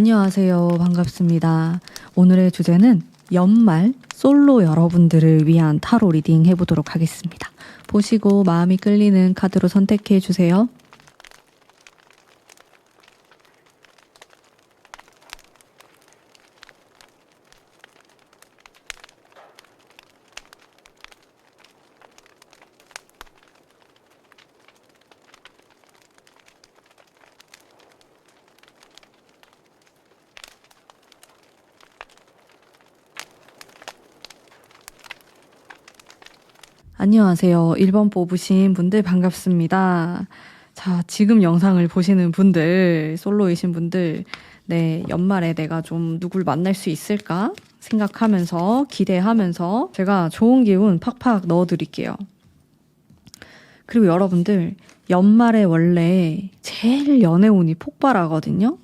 안녕하세요. 반갑습니다. 오늘의 주제는 연말 솔로 여러분들을 위한 타로 리딩 해보도록 하겠습니다. 보시고 마음이 끌리는 카드로 선택해 주세요. 안녕하세요. 1번 뽑으신 분들 반갑습니다. 자, 지금 영상을 보시는 분들, 솔로이신 분들, 네, 연말에 내가 좀 누굴 만날 수 있을까 생각하면서, 기대하면서 제가 좋은 기운 팍팍 넣어드릴게요. 그리고 여러분들, 연말에 원래 제일 연애운이 폭발하거든요.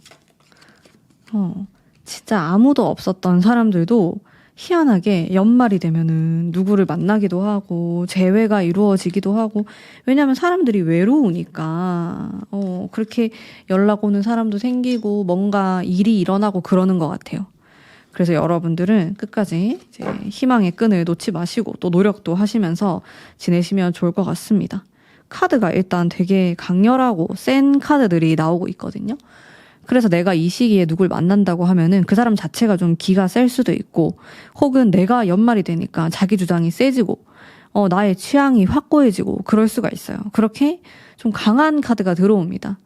진짜 아무도 없었던 사람들도 희한하게 연말이 되면은 누구를 만나기도 하고 재회가 이루어지기도 하고, 왜냐면 사람들이 외로우니까 그렇게 연락 오는 사람도 생기고 뭔가 일이 일어나고 그러는 것 같아요. 그래서 여러분들은 끝까지 이제 희망의 끈을 놓지 마시고 또 노력도 하시면서 지내시면 좋을 것 같습니다. 카드가 일단 되게 강렬하고 센 카드들이 나오고 있거든요. 그래서 내가 이 시기에 누굴 만난다고 하면은 그 사람 자체가 좀 기가 셀 수도 있고, 혹은 내가 연말이 되니까 자기 주장이 세지고 나의 취향이 확고해지고 그럴 수가 있어요. 그렇게 좀 강한 카드가 들어옵니다.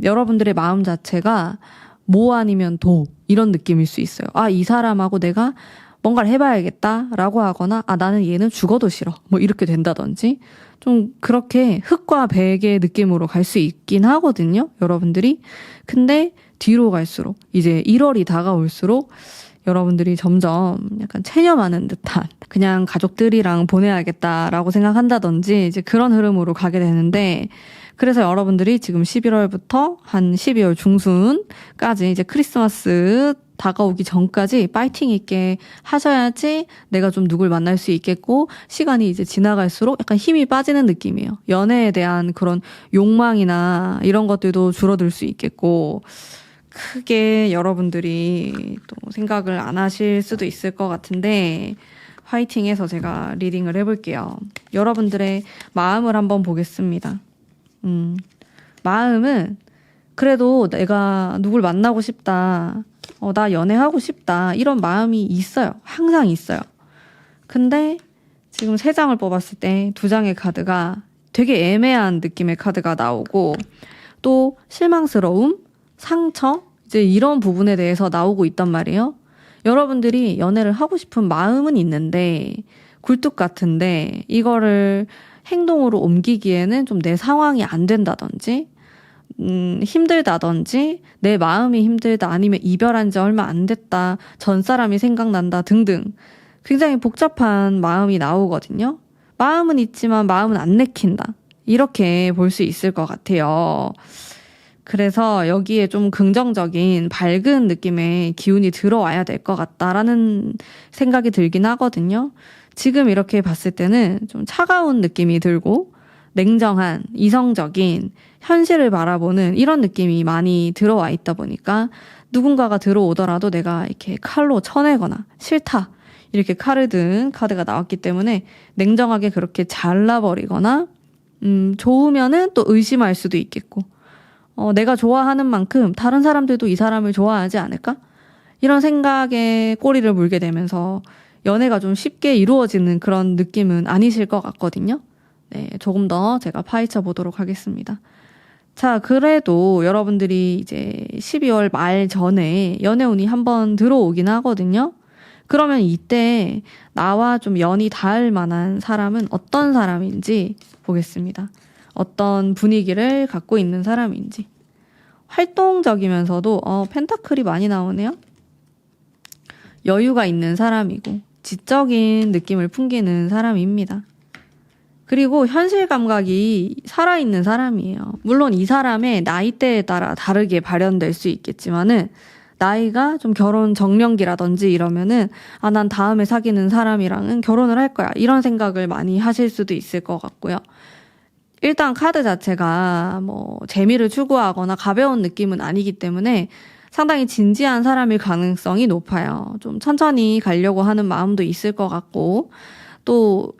여러분들의 마음 자체가 뭐 아니면 도 이런 느낌일 수 있어요. 아, 이 사람하고 내가 뭔가를 해봐야겠다라고 하거나, 아, 나는 얘는 죽어도 싫어, 뭐 이렇게 된다든지, 좀 그렇게 흙과 백의 느낌으로 갈 수 있긴 하거든요, 여러분들이. 근데 뒤로 갈수록, 이제 1월이 다가올수록 여러분들이 점점 약간 체념하는 듯한, 그냥 가족들이랑 보내야겠다라고 생각한다든지 이제 그런 흐름으로 가게 되는데, 그래서 여러분들이 지금 11월부터 한 12월 중순까지 이제 크리스마스 다가오기 전까지 파이팅 있게 하셔야지 내가 좀 누굴 만날 수 있겠고, 시간이 이제 지나갈수록 약간 힘이 빠지는 느낌이에요. 연애에 대한 그런 욕망이나 이런 것들도 줄어들 수 있겠고, 크게 여러분들이 또 생각을 안 하실 수도 있을 것 같은데, 화이팅해서 제가 리딩을 해볼게요. 여러분들의 마음을 한번 보겠습니다. 마음은 그래도 내가 누굴 만나고 싶다, 나 연애하고 싶다, 이런 마음이 있어요. 항상 있어요. 근데 지금 3장을 뽑았을 때 2장의 카드가 되게 애매한 느낌의 카드가 나오고, 또 실망스러움, 상처, 이제 이런 부분에 대해서 나오고 있단 말이에요. 여러분들이 연애를 하고 싶은 마음은 있는데, 굴뚝 같은데 이거를 행동으로 옮기기에는 좀 내 상황이 안 된다든지, 힘들다든지, 내 마음이 힘들다, 아니면 이별한 지 얼마 안 됐다, 전 사람이 생각난다 등등 굉장히 복잡한 마음이 나오거든요. 마음은 있지만 마음은 안 내킨다, 이렇게 볼 수 있을 것 같아요. 그래서 여기에 좀 긍정적인 밝은 느낌의 기운이 들어와야 될 것 같다라는 생각이 들긴 하거든요. 지금 이렇게 봤을 때는 좀 차가운 느낌이 들고 냉정한, 이성적인, 현실을 바라보는 이런 느낌이 많이 들어와 있다 보니까, 누군가가 들어오더라도 내가 이렇게 칼로 쳐내거나 싫다, 이렇게 칼을 든 카드가 나왔기 때문에 냉정하게 그렇게 잘라버리거나, 좋으면은 또 의심할 수도 있겠고, 내가 좋아하는 만큼 다른 사람들도 이 사람을 좋아하지 않을까? 이런 생각에 꼬리를 물게 되면서 연애가 좀 쉽게 이루어지는 그런 느낌은 아니실 것 같거든요. 네, 조금 더 제가 파헤쳐 보도록 하겠습니다. 자, 그래도 여러분들이 이제 12월 말 전에 연애운이 한번 들어오긴 하거든요. 그러면 이때 나와 좀 연이 닿을 만한 사람은 어떤 사람인지 보겠습니다. 어떤 분위기를 갖고 있는 사람인지. 활동적이면서도 펜타클이 많이 나오네요. 여유가 있는 사람이고 지적인 느낌을 풍기는 사람입니다. 그리고 현실 감각이 살아있는 사람이에요. 물론 이 사람의 나이대에 따라 다르게 발현될 수 있겠지만은, 나이가 좀 결혼 정년기라든지 이러면은, 아, 난 다음에 사귀는 사람이랑은 결혼을 할 거야, 이런 생각을 많이 하실 수도 있을 것 같고요. 일단 카드 자체가 뭐 재미를 추구하거나 가벼운 느낌은 아니기 때문에 상당히 진지한 사람일 가능성이 높아요. 좀 천천히 가려고 하는 마음도 있을 것 같고, 또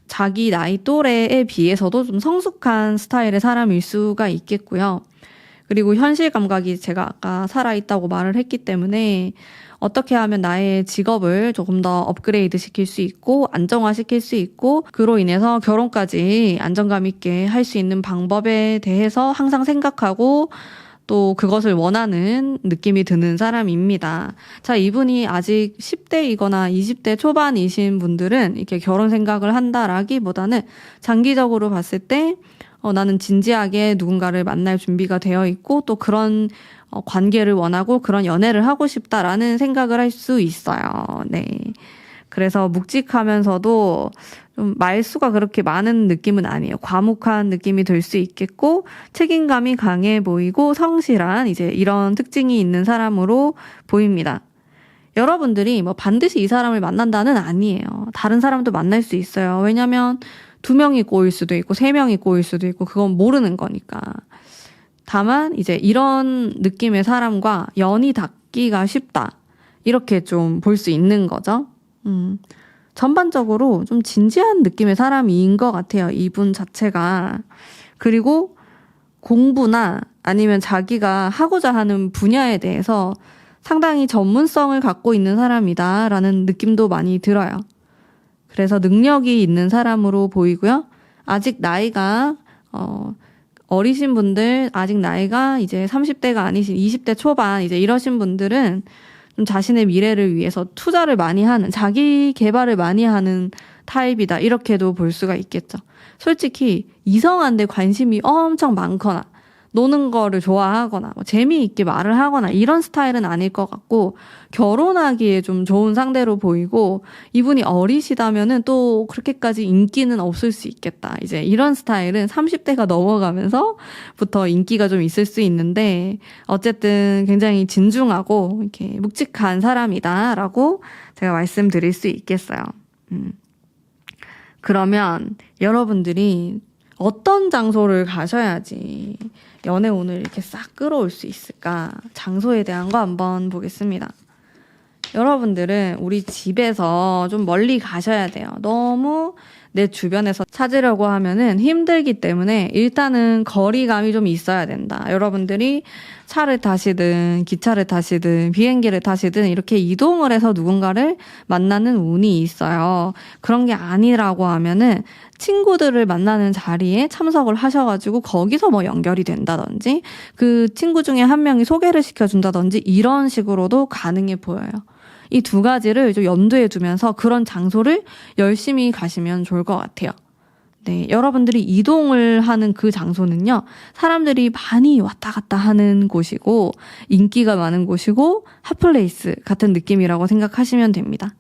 자기 나이 또래에 비해서도 좀 성숙한 스타일의 사람일 수가 있겠고요. 그리고 현실 감각이 제가 아까 살아있다고 말을 했기 때문에 어떻게 하면 나의 직업을 조금 더 업그레이드 시킬 수 있고 안정화 시킬 수 있고 그로 인해서 결혼까지 안정감 있게 할 수 있는 방법에 대해서 항상 생각하고 또 그것을 원하는 느낌이 드는 사람입니다. 자, 이분이 아직 10대이거나 20대 초반이신 분들은 이렇게 결혼 생각을 한다라기보다는 장기적으로 봤을 때 나는 진지하게 누군가를 만날 준비가 되어 있고 또 그런 관계를 원하고 그런 연애를 하고 싶다라는 생각을 할 수 있어요. 네. 그래서 묵직하면서도 좀 말수가 그렇게 많은 느낌은 아니에요. 과묵한 느낌이 들 수 있겠고 책임감이 강해 보이고 성실한 이제 이런 특징이 있는 사람으로 보입니다. 여러분들이 뭐 반드시 이 사람을 만난다는 아니에요. 다른 사람도 만날 수 있어요. 왜냐면 2명이 꼬일 수도 있고 3명이 꼬일 수도 있고 그건 모르는 거니까. 다만 이제 이런 느낌의 사람과 연이 닿기가 쉽다. 이렇게 좀 볼 수 있는 거죠. 전반적으로 좀 진지한 느낌의 사람인 것 같아요. 이분 자체가. 그리고 공부나 아니면 자기가 하고자 하는 분야에 대해서 상당히 전문성을 갖고 있는 사람이다라는 느낌도 많이 들어요. 그래서 능력이 있는 사람으로 보이고요. 아직 나이가 어리신 분들, 아직 나이가 이제 30대가 아니신 20대 초반 이제 이러신 분들은 좀 자신의 미래를 위해서 투자를 많이 하는, 자기 개발을 많이 하는 타입이다. 이렇게도 볼 수가 있겠죠. 솔직히 이성한테 관심이 엄청 많거나 노는 거를 좋아하거나 뭐 재미있게 말을 하거나 이런 스타일은 아닐 것 같고 결혼하기에 좀 좋은 상대로 보이고 이분이 어리시다면은 또 그렇게까지 인기는 없을 수 있겠다. 이제 이런 스타일은 30대가 넘어가면서부터 인기가 좀 있을 수 있는데 어쨌든 굉장히 진중하고 이렇게 묵직한 사람이다라고 제가 말씀드릴 수 있겠어요. 그러면 여러분들이 어떤 장소를 가셔야지 연애운을 이렇게 싹 끌어올 수 있을까? 장소에 대한 거 한번 보겠습니다. 여러분들은 우리 집에서 좀 멀리 가셔야 돼요. 너무 내 주변에서 찾으려고 하면은 힘들기 때문에 일단은 거리감이 좀 있어야 된다. 여러분들이 차를 타시든 기차를 타시든 비행기를 타시든 이렇게 이동을 해서 누군가를 만나는 운이 있어요. 그런 게 아니라고 하면은 친구들을 만나는 자리에 참석을 하셔가지고 거기서 뭐 연결이 된다든지 그 친구 중에 한 명이 소개를 시켜준다든지 이런 식으로도 가능해 보여요. 이 두 가지를 좀 염두에 두면서 그런 장소를 열심히 가시면 좋을 것 같아요. 네, 여러분들이 이동을 하는 그 장소는요, 사람들이 많이 왔다 갔다 하는 곳이고, 인기가 많은 곳이고, 핫플레이스 같은 느낌이라고 생각하시면 됩니다.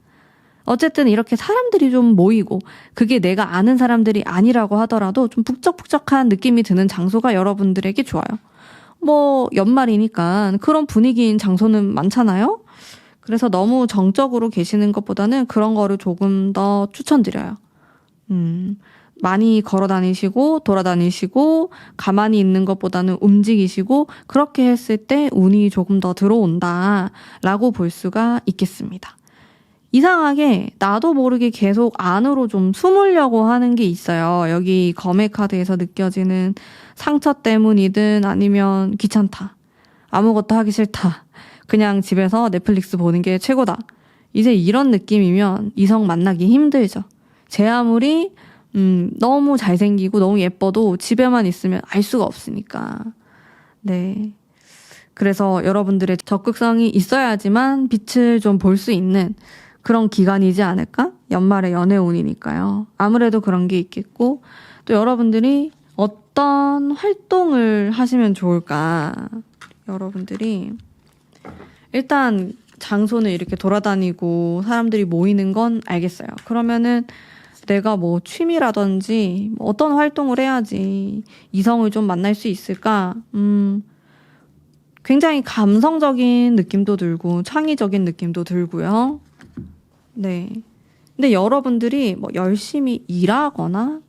어쨌든 이렇게 사람들이 좀 모이고, 그게 내가 아는 사람들이 아니라고 하더라도 좀 북적북적한 느낌이 드는 장소가 여러분들에게 좋아요. 뭐, 연말이니까 그런 분위기인 장소는 많잖아요? 그래서 너무 정적으로 계시는 것보다는 그런 거를 조금 더 추천드려요. 많이 걸어 다니시고 돌아다니시고 가만히 있는 것보다는 움직이시고 그렇게 했을 때 운이 조금 더 들어온다라고 볼 수가 있겠습니다. 이상하게 나도 모르게 계속 안으로 좀 숨으려고 하는 게 있어요. 여기 검의 카드에서 느껴지는 상처 때문이든 아니면 귀찮다. 아무것도 하기 싫다. 그냥 집에서 넷플릭스 보는 게 최고다. 이제 이런 느낌이면 이성 만나기 힘들죠. 제 아무리 너무 잘생기고 너무 예뻐도 집에만 있으면 알 수가 없으니까. 네. 그래서 여러분들의 적극성이 있어야지만 빛을 좀 볼 수 있는 그런 기간이지 않을까? 연말의 연애운이니까요. 아무래도 그런 게 있겠고 또 여러분들이 어떤 활동을 하시면 좋을까? 여러분들이 일단 장소는 이렇게 돌아다니고 사람들이 모이는 건 알겠어요. 그러면은 내가 뭐 취미라든지 뭐 어떤 활동을 해야지 이성을 좀 만날 수 있을까? 굉장히 감성적인 느낌도 들고 창의적인 느낌도 들고요. 네. 근데 여러분들이 뭐 열심히 일하거나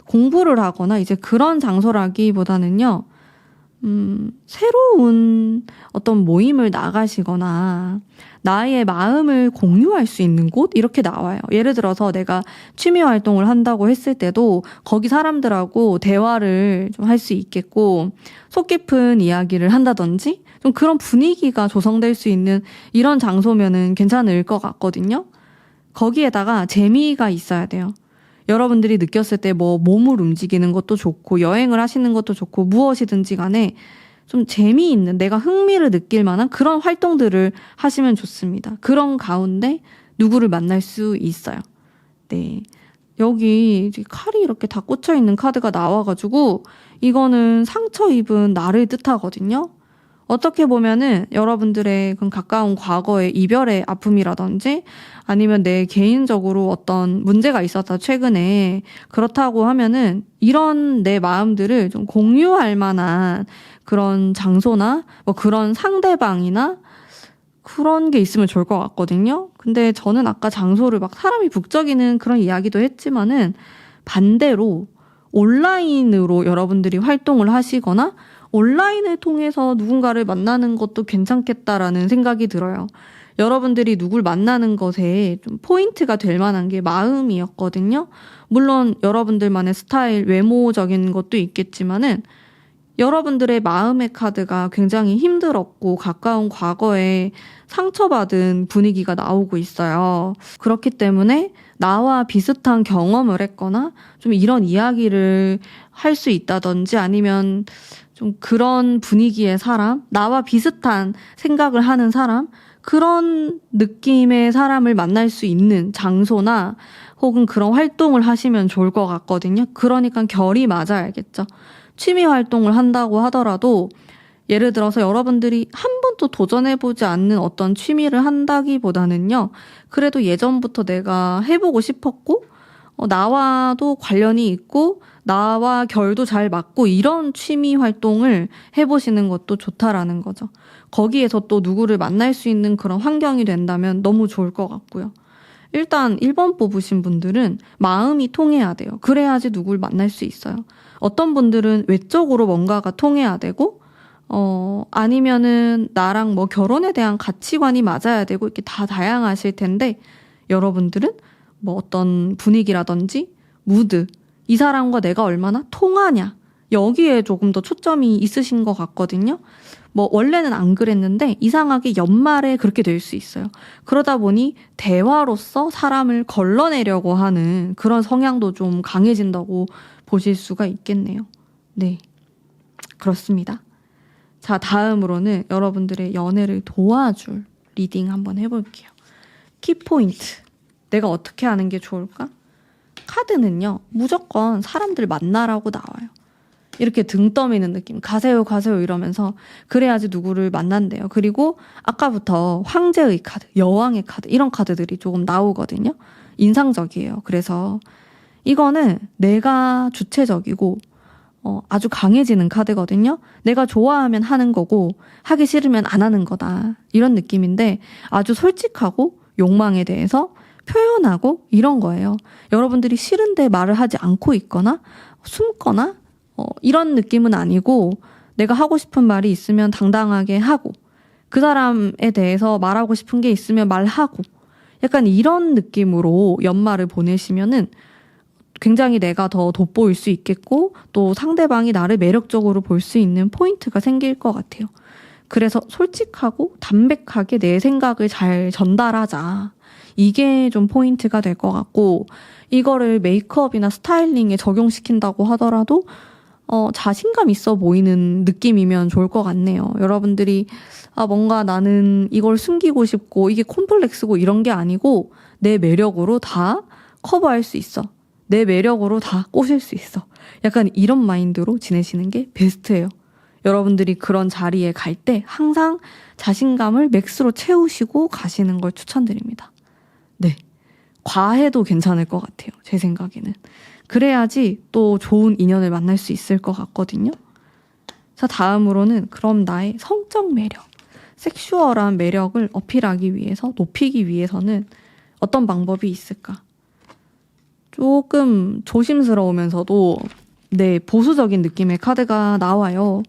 공부를 하거나 이제 그런 장소라기보다는요. 새로운 어떤 모임을 나가시거나 나의 마음을 공유할 수 있는 곳? 이렇게 나와요. 예를 들어서 내가 취미 활동을 한다고 했을 때도 거기 사람들하고 대화를 좀 할 수 있겠고 속 깊은 이야기를 한다든지 좀 그런 분위기가 조성될 수 있는 이런 장소면은 괜찮을 것 같거든요. 거기에다가 재미가 있어야 돼요. 여러분들이 느꼈을 때 뭐 몸을 움직이는 것도 좋고 여행을 하시는 것도 좋고 무엇이든지 간에 좀 재미있는 내가 흥미를 느낄 만한 그런 활동들을 하시면 좋습니다. 그런 가운데 누구를 만날 수 있어요. 네. 여기 칼이 이렇게 다 꽂혀 있는 카드가 나와가지고 이거는 상처 입은 나를 뜻하거든요. 어떻게 보면은 여러분들의 그 가까운 과거의 이별의 아픔이라든지 아니면 내 개인적으로 어떤 문제가 있었다 최근에 그렇다고 하면은 이런 내 마음들을 좀 공유할 만한 그런 장소나 뭐 그런 상대방이나 그런 게 있으면 좋을 것 같거든요. 근데 저는 아까 장소를 막 사람이 북적이는 그런 이야기도 했지만은 반대로 온라인으로 여러분들이 활동을 하시거나 온라인을 통해서 누군가를 만나는 것도 괜찮겠다라는 생각이 들어요. 여러분들이 누굴 만나는 것에 좀 포인트가 될 만한 게 마음이었거든요. 물론 여러분들만의 스타일, 외모적인 것도 있겠지만은 여러분들의 마음의 카드가 굉장히 힘들었고 가까운 과거에 상처받은 분위기가 나오고 있어요. 그렇기 때문에 나와 비슷한 경험을 했거나 좀 이런 이야기를 할 수 있다든지 아니면 좀 그런 분위기의 사람, 나와 비슷한 생각을 하는 사람, 그런 느낌의 사람을 만날 수 있는 장소나 혹은 그런 활동을 하시면 좋을 것 같거든요. 그러니까 결이 맞아야겠죠. 취미 활동을 한다고 하더라도 예를 들어서 여러분들이 한 번도 도전해보지 않는 어떤 취미를 한다기보다는요. 그래도 예전부터 내가 해보고 싶었고 나와도 관련이 있고 나와 결도 잘 맞고 이런 취미 활동을 해보시는 것도 좋다라는 거죠. 거기에서 또 누구를 만날 수 있는 그런 환경이 된다면 너무 좋을 것 같고요. 일단 1번 뽑으신 분들은 마음이 통해야 돼요. 그래야지 누굴 만날 수 있어요. 어떤 분들은 외적으로 뭔가가 통해야 되고 아니면은 나랑 뭐 결혼에 대한 가치관이 맞아야 되고 이렇게 다 다양하실 텐데 여러분들은 뭐 어떤 분위기라든지 무드, 이 사람과 내가 얼마나 통하냐 여기에 조금 더 초점이 있으신 것 같거든요. 뭐 원래는 안 그랬는데 이상하게 연말에 그렇게 될 수 있어요. 그러다 보니 대화로서 사람을 걸러내려고 하는 그런 성향도 좀 강해진다고 보실 수가 있겠네요. 네, 그렇습니다. 자, 다음으로는 여러분들의 연애를 도와줄 리딩 한번 해볼게요. 키포인트. 내가 어떻게 하는 게 좋을까? 카드는요, 무조건 사람들 만나라고 나와요. 이렇게 등 떠미는 느낌. 가세요, 가세요 이러면서 그래야지 누구를 만난대요. 그리고 아까부터 황제의 카드, 여왕의 카드 이런 카드들이 조금 나오거든요. 인상적이에요. 그래서 이거는 내가 주체적이고 아주 강해지는 카드거든요. 내가 좋아하면 하는 거고 하기 싫으면 안 하는 거다. 이런 느낌인데 아주 솔직하고 욕망에 대해서 표현하고 이런 거예요. 여러분들이 싫은데 말을 하지 않고 있거나 숨거나 이런 느낌은 아니고 내가 하고 싶은 말이 있으면 당당하게 하고 그 사람에 대해서 말하고 싶은 게 있으면 말하고 약간 이런 느낌으로 연말을 보내시면은 굉장히 내가 더 돋보일 수 있겠고 또 상대방이 나를 매력적으로 볼 수 있는 포인트가 생길 것 같아요. 그래서 솔직하고 담백하게 내 생각을 잘 전달하자. 이게 좀 포인트가 될 것 같고 이거를 메이크업이나 스타일링에 적용시킨다고 하더라도 자신감 있어 보이는 느낌이면 좋을 것 같네요. 여러분들이 뭔가 나는 이걸 숨기고 싶고 이게 콤플렉스고 이런 게 아니고 내 매력으로 다 커버할 수 있어. 내 매력으로 다 꼬실 수 있어. 약간 이런 마인드로 지내시는 게 베스트예요. 여러분들이 그런 자리에 갈 때 항상 자신감을 맥스로 채우시고 가시는 걸 추천드립니다. 네. 과해도 괜찮을 것 같아요. 제 생각에는. 그래야지 또 좋은 인연을 만날 수 있을 것 같거든요. 자, 다음으로는 그럼 나의 성적 매력, 섹슈얼한 매력을 어필하기 위해서, 높이기 위해서는 어떤 방법이 있을까? 조금 조심스러우면서도 보수적인 느낌의 카드가 나와요.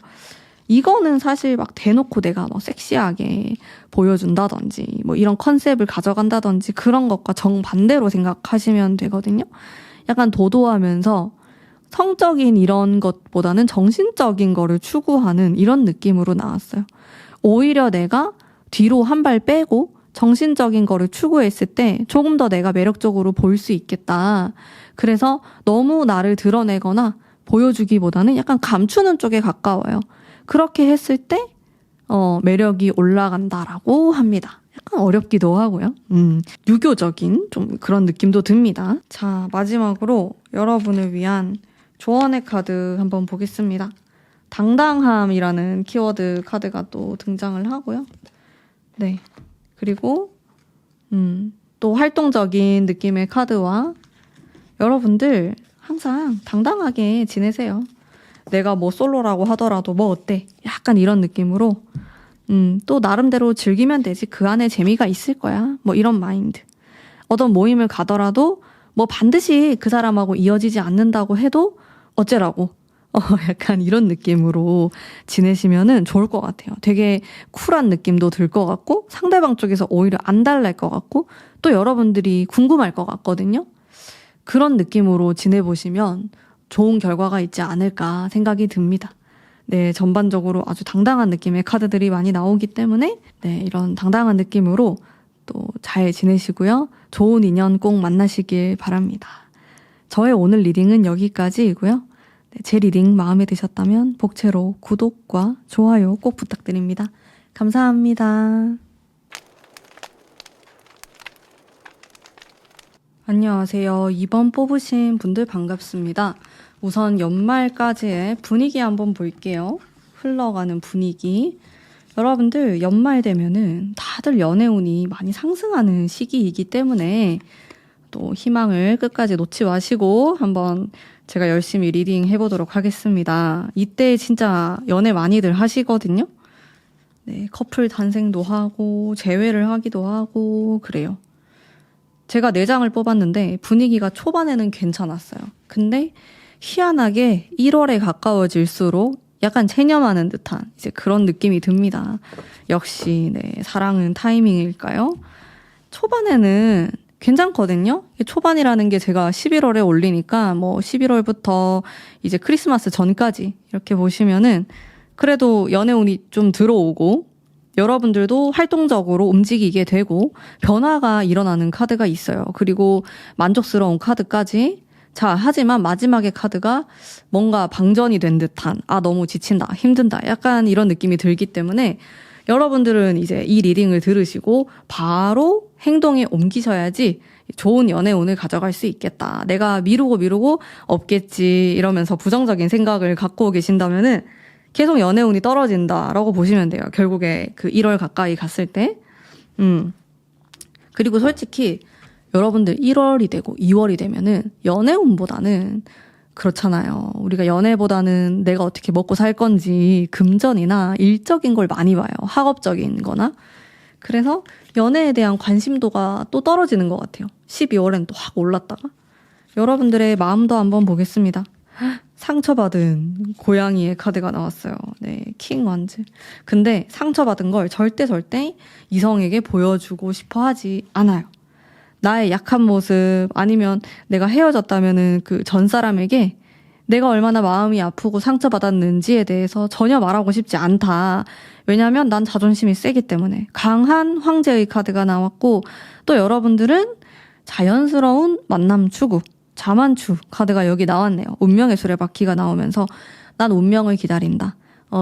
이거는 사실 막 대놓고 내가 막 섹시하게 보여준다든지 뭐 이런 컨셉을 가져간다든지 그런 것과 정반대로 생각하시면 되거든요. 약간 도도하면서 성적인 이런 것보다는 정신적인 거를 추구하는 이런 느낌으로 나왔어요. 오히려 내가 뒤로 한 발 빼고 정신적인 거를 추구했을 때 조금 더 내가 매력적으로 보일 수 있겠다. 그래서 너무 나를 드러내거나 보여주기보다는 약간 감추는 쪽에 가까워요. 그렇게 했을 때 매력이 올라간다라고 합니다. 약간 어렵기도 하고요. 유교적인 좀 그런 느낌도 듭니다. 자, 마지막으로 여러분을 위한 조언의 카드 한번 보겠습니다. 당당함이라는 키워드 카드가 또 등장을 하고요. 네. 그리고 또 활동적인 느낌의 카드와 여러분들 항상 당당하게 지내세요. 내가 뭐 솔로라고 하더라도 뭐 어때? 약간 이런 느낌으로 또 나름대로 즐기면 되지. 그 안에 재미가 있을 거야. 뭐 이런 마인드. 어떤 모임을 가더라도 뭐 반드시 그 사람하고 이어지지 않는다고 해도 어째라고. 약간 이런 느낌으로 지내시면은 좋을 것 같아요. 되게 쿨한 느낌도 들 것 같고 상대방 쪽에서 오히려 안 달랄 것 같고 또 여러분들이 궁금할 것 같거든요. 그런 느낌으로 지내보시면 좋은 결과가 있지 않을까 생각이 듭니다. 네, 전반적으로 아주 당당한 느낌의 카드들이 많이 나오기 때문에 네, 이런 당당한 느낌으로 또 잘 지내시고요. 좋은 인연 꼭 만나시길 바랍니다. 저의 오늘 리딩은 여기까지이고요. 네, 제 리딩 마음에 드셨다면 복채로 구독과 좋아요 꼭 부탁드립니다. 감사합니다. 안녕하세요. 2번 뽑으신 분들 반갑습니다. 우선 연말까지의 분위기 한번 볼게요. 흘러가는 분위기. 여러분들 연말 되면은 다들 연애운이 많이 상승하는 시기이기 때문에 또 희망을 끝까지 놓지 마시고 한번 제가 열심히 리딩 해보도록 하겠습니다. 이때 진짜 연애 많이들 하시거든요. 네, 커플 탄생도 하고 재회를 하기도 하고 그래요. 제가 4장을 뽑았는데 분위기가 초반에는 괜찮았어요. 근데 희한하게 1월에 가까워질수록 약간 체념하는 듯한 이제 그런 느낌이 듭니다. 역시 네, 사랑은 타이밍일까요? 초반에는 괜찮거든요. 초반이라는 게 제가 11월에 올리니까 뭐 11월부터 이제 크리스마스 전까지 이렇게 보시면은 그래도 연애운이 좀 들어오고 여러분들도 활동적으로 움직이게 되고 변화가 일어나는 카드가 있어요. 그리고 만족스러운 카드까지. 자, 하지만 마지막의 카드가 뭔가 방전이 된 듯한 너무 지친다, 힘든다 약간 이런 느낌이 들기 때문에 여러분들은 이제 이 리딩을 들으시고 바로 행동에 옮기셔야지 좋은 연애운을 가져갈 수 있겠다. 내가 미루고 없겠지 이러면서 부정적인 생각을 갖고 계신다면은 계속 연애운이 떨어진다라고 보시면 돼요. 결국에 그 1월 가까이 갔을 때. 그리고 솔직히 여러분들 1월이 되고 2월이 되면은 연애운보다는 그렇잖아요. 우리가 연애보다는 내가 어떻게 먹고 살 건지 금전이나 일적인 걸 많이 봐요. 학업적인 거나. 그래서 연애에 대한 관심도가 또 떨어지는 것 같아요. 12월엔 또 확 올랐다가. 여러분들의 마음도 한번 보겠습니다. 상처받은 고양이의 카드가 나왔어요. 네, 킹 원즈. 근데 상처받은 걸 절대 이성에게 보여주고 싶어 하지 않아요. 나의 약한 모습 아니면 내가 헤어졌다면은 그 전 사람에게 내가 얼마나 마음이 아프고 상처받았는지에 대해서 전혀 말하고 싶지 않다. 왜냐하면 난 자존심이 세기 때문에. 강한 황제의 카드가 나왔고 또 여러분들은 자연스러운 만남 추구, 자만추 카드가 여기 나왔네요. 운명의 수레바퀴가 나오면서 난 운명을 기다린다.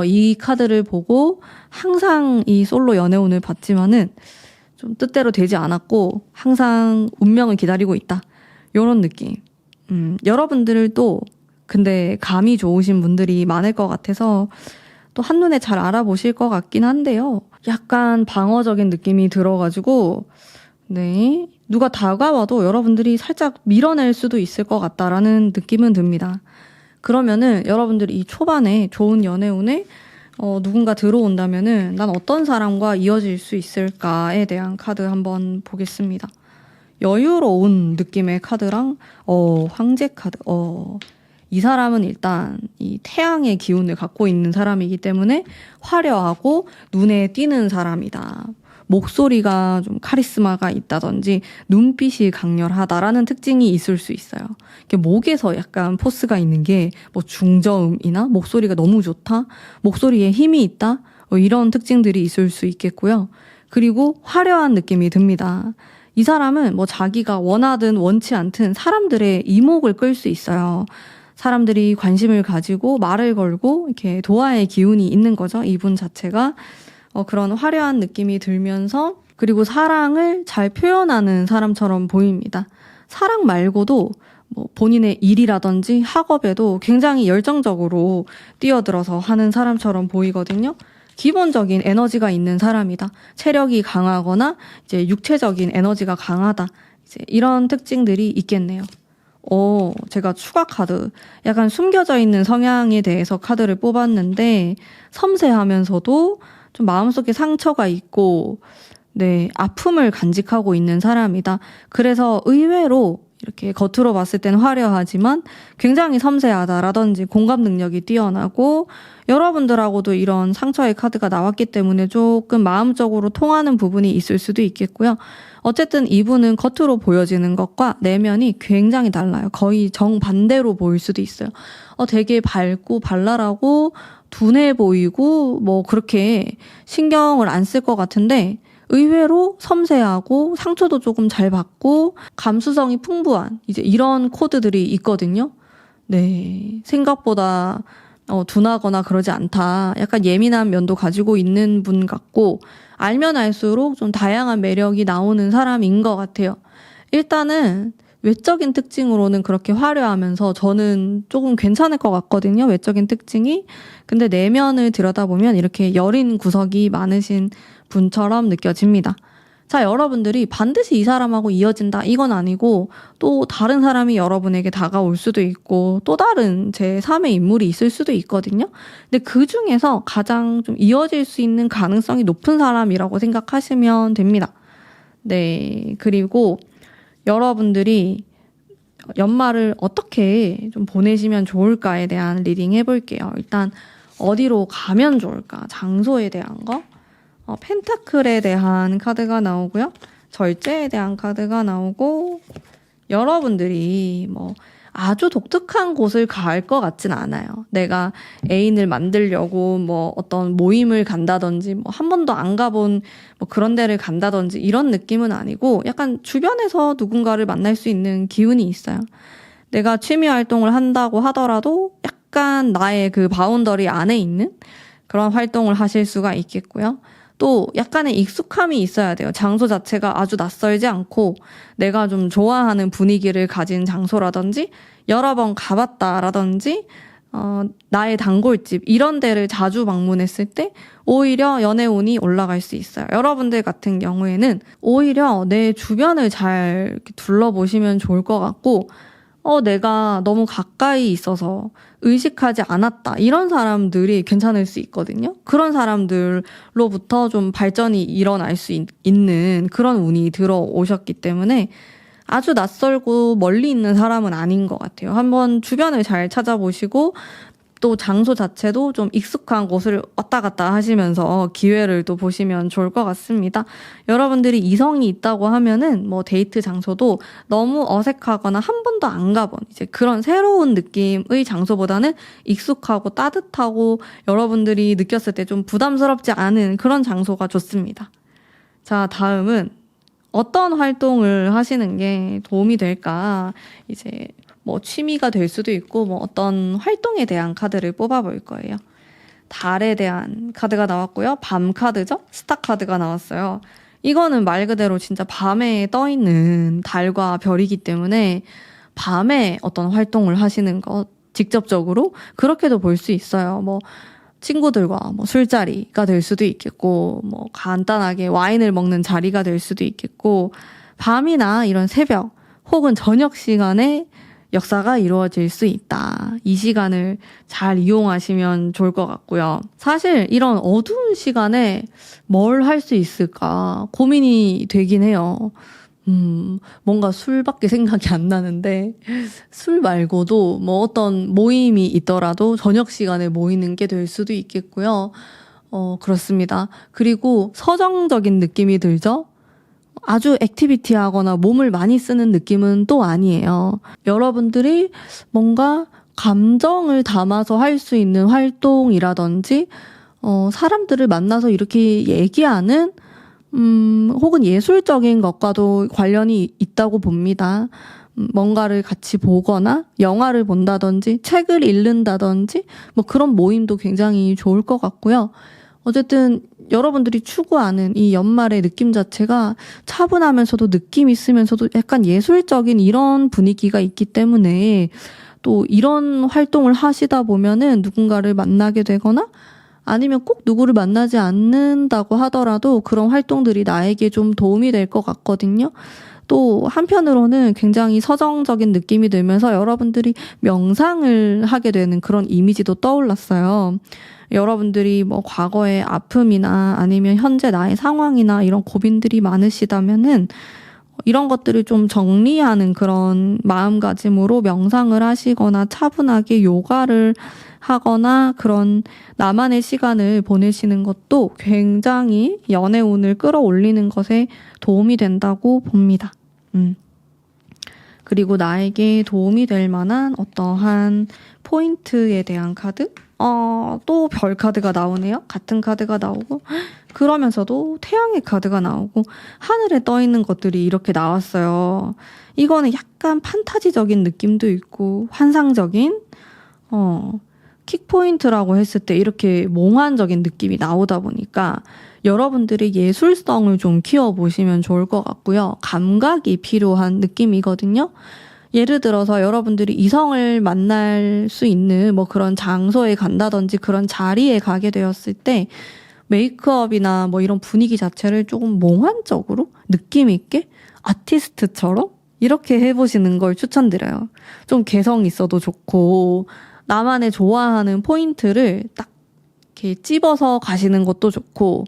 이 카드를 보고 항상 이 솔로 연애운을 봤지만은 좀 뜻대로 되지 않았고 항상 운명을 기다리고 있다. 요런 느낌. 여러분들도 근데 감이 좋으신 분들이 많을 것 같아서 또 한눈에 잘 알아보실 것 같긴 한데요. 약간 방어적인 느낌이 들어가지고 네, 누가 다가와도 여러분들이 살짝 밀어낼 수도 있을 것 같다라는 느낌은 듭니다. 그러면은 여러분들이 이 초반에 좋은 연애운에 누군가 들어온다면은 난 어떤 사람과 이어질 수 있을까에 대한 카드 한번 보겠습니다. 여유로운 느낌의 카드랑 황제 카드. 이 사람은 일단 이 태양의 기운을 갖고 있는 사람이기 때문에 화려하고 눈에 띄는 사람이다. 목소리가 좀 카리스마가 있다든지 눈빛이 강렬하다라는 특징이 있을 수 있어요. 목에서 약간 포스가 있는 게 뭐 중저음이나 목소리가 너무 좋다, 목소리에 힘이 있다, 이런 특징들이 있을 수 있겠고요. 그리고 화려한 느낌이 듭니다. 이 사람은 뭐 자기가 원하든 원치 않든 사람들의 이목을 끌 수 있어요. 사람들이 관심을 가지고 말을 걸고 이렇게 도화의 기운이 있는 거죠. 이분 자체가. 그런 화려한 느낌이 들면서 그리고 사랑을 잘 표현하는 사람처럼 보입니다. 사랑 말고도 뭐 본인의 일이라든지 학업에도 굉장히 열정적으로 뛰어들어서 하는 사람처럼 보이거든요. 기본적인 에너지가 있는 사람이다. 체력이 강하거나 이제 육체적인 에너지가 강하다. 이제 이런 특징들이 있겠네요. 제가 추가 카드, 약간 숨겨져 있는 성향에 대해서 카드를 뽑았는데 섬세하면서도 좀 마음속에 상처가 있고, 네, 아픔을 간직하고 있는 사람이다. 그래서 의외로 이렇게 겉으로 봤을 땐 화려하지만 굉장히 섬세하다라든지 공감 능력이 뛰어나고, 여러분들하고도 이런 상처의 카드가 나왔기 때문에 조금 마음적으로 통하는 부분이 있을 수도 있겠고요. 어쨌든 이분은 겉으로 보여지는 것과 내면이 굉장히 달라요. 거의 정반대로 보일 수도 있어요. 되게 밝고 발랄하고 둔해 보이고 뭐 그렇게 신경을 안 쓸 것 같은데 의외로 섬세하고 상처도 조금 잘 받고 감수성이 풍부한 이제 이런 코드들이 있거든요. 네, 생각보다 둔하거나 그러지 않다. 약간 예민한 면도 가지고 있는 분 같고 알면 알수록 좀 다양한 매력이 나오는 사람인 것 같아요. 일단은 외적인 특징으로는 그렇게 화려하면서 저는 조금 괜찮을 것 같거든요. 외적인 특징이. 근데 내면을 들여다보면 이렇게 여린 구석이 많으신 분처럼 느껴집니다. 자, 여러분들이 반드시 이 사람하고 이어진다 이건 아니고 또 다른 사람이 여러분에게 다가올 수도 있고 또 다른 제3의 인물이 있을 수도 있거든요. 근데 그 중에서 가장 좀 이어질 수 있는 가능성이 높은 사람이라고 생각하시면 됩니다. 네, 그리고 여러분들이 연말을 어떻게 좀 보내시면 좋을까에 대한 리딩 해볼게요. 일단 어디로 가면 좋을까? 장소에 대한 거. 펜타클에 대한 카드가 나오고요. 절제에 대한 카드가 나오고, 여러분들이 뭐 아주 독특한 곳을 갈 것 같진 않아요. 내가 애인을 만들려고 뭐 어떤 모임을 간다든지 뭐 한 번도 안 가본 뭐 그런 데를 간다든지 이런 느낌은 아니고 약간 주변에서 누군가를 만날 수 있는 기운이 있어요. 내가 취미 활동을 한다고 하더라도 약간 나의 그 바운더리 안에 있는 그런 활동을 하실 수가 있겠고요. 또 약간의 익숙함이 있어야 돼요. 장소 자체가 아주 낯설지 않고 내가 좀 좋아하는 분위기를 가진 장소라든지 여러 번 가봤다라든지 나의 단골집 이런 데를 자주 방문했을 때 오히려 연애운이 올라갈 수 있어요. 여러분들 같은 경우에는 오히려 내 주변을 잘 이렇게 둘러보시면 좋을 것 같고 내가 너무 가까이 있어서 의식하지 않았다. 이런 사람들이 괜찮을 수 있거든요. 그런 사람들로부터 좀 발전이 일어날 수 있는 그런 운이 들어오셨기 때문에 아주 낯설고 멀리 있는 사람은 아닌 것 같아요. 한번 주변을 잘 찾아보시고 또 장소 자체도 좀 익숙한 곳을 왔다 갔다 하시면서 기회를 또 보시면 좋을 것 같습니다. 여러분들이 이성이 있다고 하면은 뭐 데이트 장소도 너무 어색하거나 한 번도 안 가본 이제 그런 새로운 느낌의 장소보다는 익숙하고 따뜻하고 여러분들이 느꼈을 때 좀 부담스럽지 않은 그런 장소가 좋습니다. 자, 다음은 어떤 활동을 하시는 게 도움이 될까? 이제 뭐 취미가 될 수도 있고 뭐 어떤 활동에 대한 카드를 뽑아볼 거예요. 달에 대한 카드가 나왔고요. 밤 카드죠? 스타 카드가 나왔어요. 이거는 말 그대로 진짜 밤에 떠 있는 달과 별이기 때문에 밤에 어떤 활동을 하시는 것 직접적으로 그렇게도 볼 수 있어요. 뭐 친구들과 뭐 술자리가 될 수도 있겠고 뭐 간단하게 와인을 먹는 자리가 될 수도 있겠고 밤이나 이런 새벽 혹은 저녁 시간에 역사가 이루어질 수 있다. 이 시간을 잘 이용하시면 좋을 것 같고요. 사실 이런 어두운 시간에 뭘 할 수 있을까 고민이 되긴 해요. 뭔가 술밖에 생각이 안 나는데, 술 말고도 뭐 어떤 모임이 있더라도 저녁 시간에 모이는 게 될 수도 있겠고요. 그렇습니다. 그리고 서정적인 느낌이 들죠? 아주 액티비티 하거나 몸을 많이 쓰는 느낌은 또 아니에요. 여러분들이 뭔가 감정을 담아서 할 수 있는 활동이라든지, 사람들을 만나서 이렇게 얘기하는 혹은 예술적인 것과도 관련이 있다고 봅니다. 뭔가를 같이 보거나 영화를 본다든지 책을 읽는다든지 뭐 그런 모임도 굉장히 좋을 것 같고요. 어쨌든 여러분들이 추구하는 이 연말의 느낌 자체가 차분하면서도 느낌 있으면서도 약간 예술적인 이런 분위기가 있기 때문에 또 이런 활동을 하시다 보면은 누군가를 만나게 되거나 아니면 꼭 누구를 만나지 않는다고 하더라도 그런 활동들이 나에게 좀 도움이 될 것 같거든요. 또 한편으로는 굉장히 서정적인 느낌이 들면서 여러분들이 명상을 하게 되는 그런 이미지도 떠올랐어요. 여러분들이 뭐 과거의 아픔이나 아니면 현재 나의 상황이나 이런 고민들이 많으시다면은 이런 것들을 좀 정리하는 그런 마음가짐으로 명상을 하시거나 차분하게 요가를 하거나 그런 나만의 시간을 보내시는 것도 굉장히 연애운을 끌어올리는 것에 도움이 된다고 봅니다. 그리고 나에게 도움이 될 만한 어떠한 포인트에 대한 카드? 또 별 카드가 나오네요. 같은 카드가 나오고 그러면서도 태양의 카드가 나오고 하늘에 떠 있는 것들이 이렇게 나왔어요. 이거는 약간 판타지적인 느낌도 있고 환상적인 킥포인트라고 했을 때 이렇게 몽환적인 느낌이 나오다 보니까 여러분들이 예술성을 좀 키워보시면 좋을 것 같고요. 감각이 필요한 느낌이거든요. 예를 들어서 여러분들이 이성을 만날 수 있는 뭐 그런 장소에 간다든지 그런 자리에 가게 되었을 때 메이크업이나 뭐 이런 분위기 자체를 조금 몽환적으로 느낌 있게 아티스트처럼 이렇게 해보시는 걸 추천드려요. 좀 개성 있어도 좋고 나만의 좋아하는 포인트를 딱 이렇게 찝어서 가시는 것도 좋고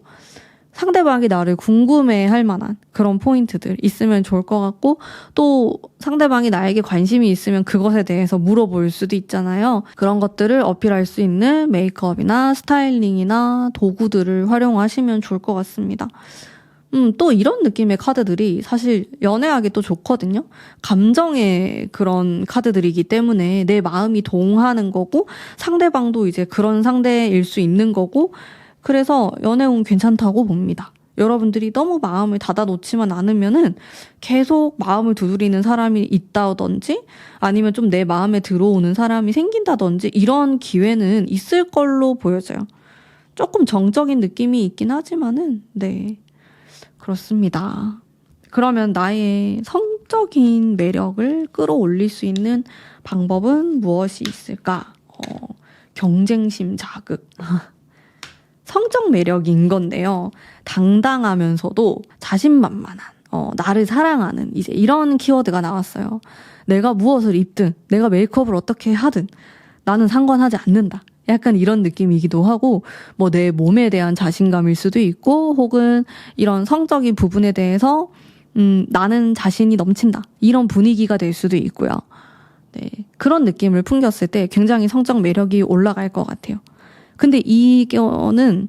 상대방이 나를 궁금해할 만한 그런 포인트들 있으면 좋을 것 같고 또 상대방이 나에게 관심이 있으면 그것에 대해서 물어볼 수도 있잖아요. 그런 것들을 어필할 수 있는 메이크업이나 스타일링이나 도구들을 활용하시면 좋을 것 같습니다. 또 이런 느낌의 카드들이 사실 연애하기 또 좋거든요. 감정의 그런 카드들이기 때문에 내 마음이 동하는 거고 상대방도 이제 그런 상대일 수 있는 거고 그래서 연애운 괜찮다고 봅니다. 여러분들이 너무 마음을 닫아놓지만 않으면은 계속 마음을 두드리는 사람이 있다든지 아니면 좀 내 마음에 들어오는 사람이 생긴다든지 이런 기회는 있을 걸로 보여져요. 조금 정적인 느낌이 있긴 하지만은 네. 그렇습니다. 그러면 나의 성적인 매력을 끌어올릴 수 있는 방법은 무엇이 있을까? 경쟁심 자극. 성적 매력인 건데요. 당당하면서도 자신만만한, 나를 사랑하는 이제 이런 키워드가 나왔어요. 내가 무엇을 입든, 내가 메이크업을 어떻게 하든 나는 상관하지 않는다. 약간 이런 느낌이기도 하고 뭐 내 몸에 대한 자신감일 수도 있고 혹은 이런 성적인 부분에 대해서 나는 자신이 넘친다. 이런 분위기가 될 수도 있고요. 네, 그런 느낌을 풍겼을 때 굉장히 성적 매력이 올라갈 것 같아요. 근데 이거는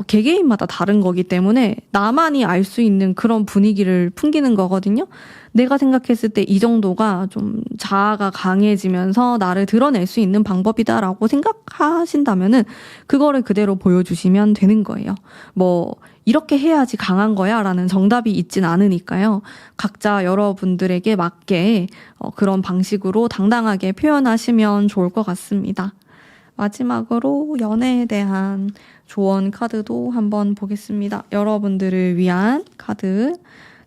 개개인마다 다른 거기 때문에 나만이 알 수 있는 그런 분위기를 풍기는 거거든요. 내가 생각했을 때 이 정도가 좀 자아가 강해지면서 나를 드러낼 수 있는 방법이다라고 생각하신다면은 그거를 그대로 보여주시면 되는 거예요. 뭐 이렇게 해야지 강한 거야 라는 정답이 있진 않으니까요. 각자 여러분들에게 맞게 그런 방식으로 당당하게 표현하시면 좋을 것 같습니다. 마지막으로 연애에 대한 조언 카드도 한번 보겠습니다. 여러분들을 위한 카드.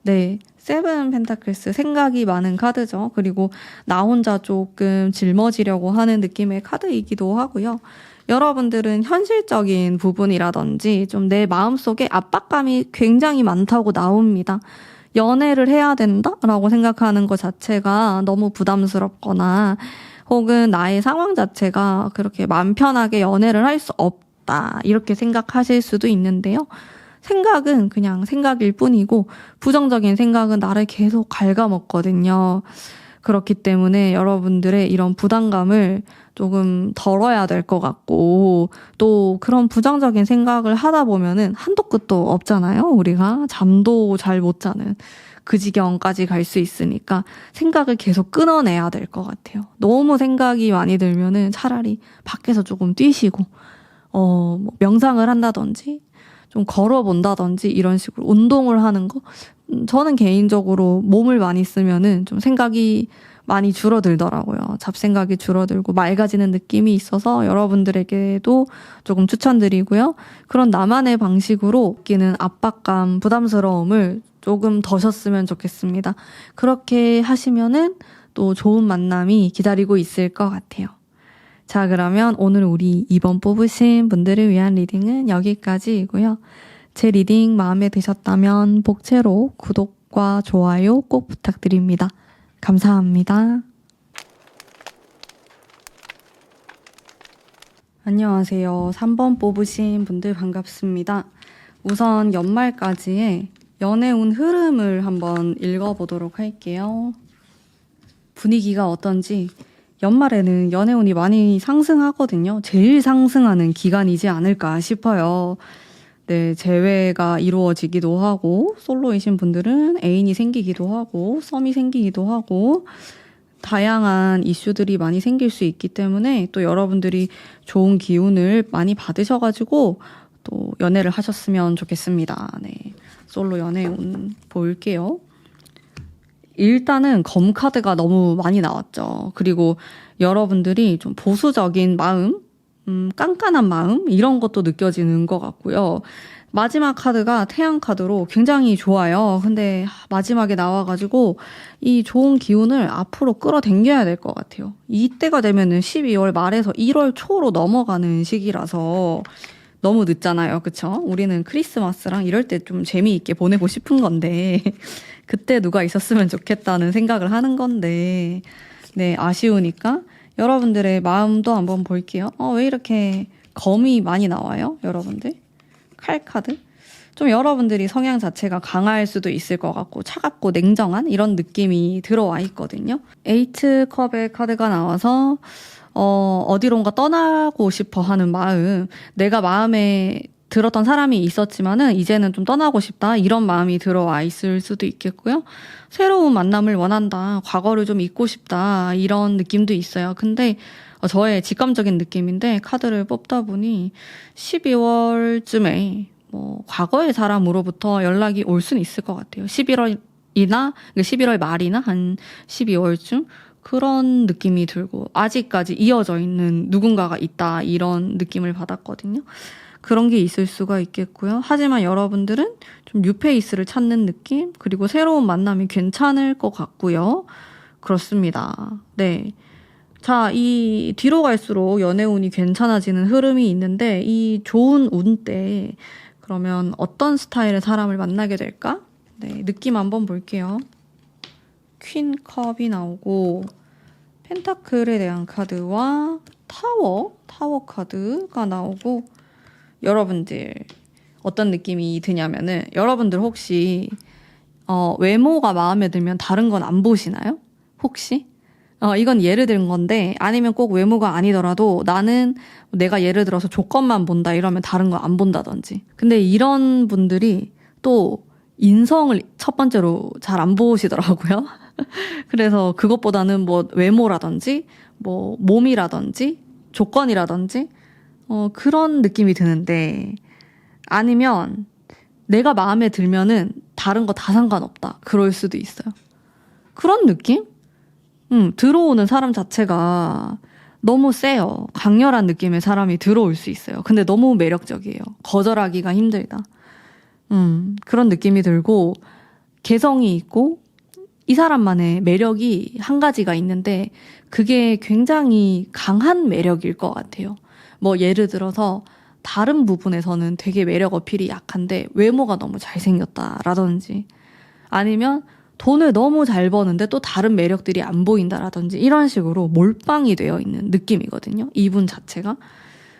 네, 세븐 펜타클스 생각이 많은 카드죠. 그리고 나 혼자 조금 짊어지려고 하는 느낌의 카드이기도 하고요. 여러분들은 현실적인 부분이라든지 좀 내 마음속에 압박감이 굉장히 많다고 나옵니다. 연애를 해야 된다라고 생각하는 것 자체가 너무 부담스럽거나 혹은 나의 상황 자체가 그렇게 마음 편하게 연애를 할 수 없다 이렇게 생각하실 수도 있는데요. 생각은 그냥 생각일 뿐이고 부정적인 생각은 나를 계속 갉아먹거든요. 그렇기 때문에 여러분들의 이런 부담감을 조금 덜어야 될 것 같고, 또 그런 부정적인 생각을 하다 보면은 한도 끝도 없잖아요. 우리가 잠도 잘 못 자는 그 지경까지 갈 수 있으니까 생각을 계속 끊어내야 될 것 같아요. 너무 생각이 많이 들면은 차라리 밖에서 조금 뛰시고 뭐 명상을 한다든지 좀 걸어본다든지 이런 식으로 운동을 하는 거. 저는 개인적으로 몸을 많이 쓰면은 좀 생각이 많이 줄어들더라고요. 잡생각이 줄어들고 맑아지는 느낌이 있어서 여러분들에게도 조금 추천드리고요. 그런 나만의 방식으로 느끼는 압박감, 부담스러움을 조금 더셨으면 좋겠습니다. 그렇게 하시면은 또 좋은 만남이 기다리고 있을 것 같아요. 자, 그러면 오늘 우리 2번 뽑으신 분들을 위한 리딩은 여기까지이고요. 제 리딩 마음에 드셨다면 복채로 구독과 좋아요 꼭 부탁드립니다. 감사합니다. 안녕하세요. 3번 뽑으신 분들 반갑습니다. 우선 연말까지의 연애운 흐름을 한번 읽어보도록 할게요. 분위기가 어떤지 연말에는 연애운이 많이 상승하거든요. 제일 상승하는 기간이지 않을까 싶어요. 네, 재회가 이루어지기도 하고 솔로이신 분들은 애인이 생기기도 하고 썸이 생기기도 하고 다양한 이슈들이 많이 생길 수 있기 때문에 또 여러분들이 좋은 기운을 많이 받으셔가지고 또 연애를 하셨으면 좋겠습니다. 네, 솔로 연애운 볼게요. 일단은 검카드가 너무 많이 나왔죠. 그리고 여러분들이 좀 보수적인 마음, 깐깐한 마음 이런 것도 느껴지는 것 같고요. 마지막 카드가 태양 카드로 굉장히 좋아요. 근데 마지막에 나와가지고 이 좋은 기운을 앞으로 끌어당겨야 될 것 같아요. 이때가 되면은 12월 말에서 1월 초로 넘어가는 시기라서 너무 늦잖아요. 그쵸? 우리는 크리스마스랑 이럴 때 좀 재미있게 보내고 싶은 건데 그때 누가 있었으면 좋겠다는 생각을 하는 건데 네, 아쉬우니까 여러분들의 마음도 한번 볼게요. 왜 이렇게 검이 많이 나와요? 여러분들? 칼 카드? 좀 여러분들이 성향 자체가 강할 수도 있을 것 같고 차갑고 냉정한 이런 느낌이 들어와 있거든요. 에이트컵의 카드가 나와서 어디론가 떠나고 싶어 하는 마음, 내가 마음에 들었던 사람이 있었지만은 이제는 좀 떠나고 싶다 이런 마음이 들어와 있을 수도 있겠고요. 새로운 만남을 원한다, 과거를 좀 잊고 싶다 이런 느낌도 있어요. 근데 저의 직감적인 느낌인데 카드를 뽑다 보니 12월쯤에 뭐 과거의 사람으로부터 연락이 올 수는 있을 것 같아요. 11월 말이나 한 12월쯤 그런 느낌이 들고 아직까지 이어져 있는 누군가가 있다 이런 느낌을 받았거든요. 그런 게 있을 수가 있겠고요. 하지만 여러분들은 좀 뉴페이스를 찾는 느낌? 그리고 새로운 만남이 괜찮을 것 같고요. 그렇습니다. 네. 자, 이 뒤로 갈수록 연애운이 괜찮아지는 흐름이 있는데 이 좋은 운 때 그러면 어떤 스타일의 사람을 만나게 될까? 네, 느낌 한번 볼게요. 퀸컵이 나오고 펜타클에 대한 카드와 타워 카드가 나오고 여러분들 어떤 느낌이 드냐면은 여러분들 혹시 외모가 마음에 들면 다른 건 안 보시나요? 혹시? 이건 예를 든 건데 아니면 꼭 외모가 아니더라도 나는 내가 예를 들어서 조건만 본다 이러면 다른 거 안 본다든지. 근데 이런 분들이 또 인성을 첫 번째로 잘 안 보시더라고요. 그래서 그것보다는 뭐 외모라든지 뭐 몸이라든지 조건이라든지 그런 느낌이 드는데 아니면 내가 마음에 들면은 다른 거 다 상관없다. 그럴 수도 있어요. 그런 느낌? 들어오는 사람 자체가 너무 세요. 강렬한 느낌의 사람이 들어올 수 있어요. 근데 너무 매력적이에요. 거절하기가 힘들다. 그런 느낌이 들고 개성이 있고 이 사람만의 매력이 한 가지가 있는데 그게 굉장히 강한 매력일 것 같아요. 뭐 예를 들어서 다른 부분에서는 되게 매력 어필이 약한데 외모가 너무 잘생겼다라든지 아니면 돈을 너무 잘 버는데 또 다른 매력들이 안 보인다라든지 이런 식으로 몰빵이 되어 있는 느낌이거든요. 이분 자체가.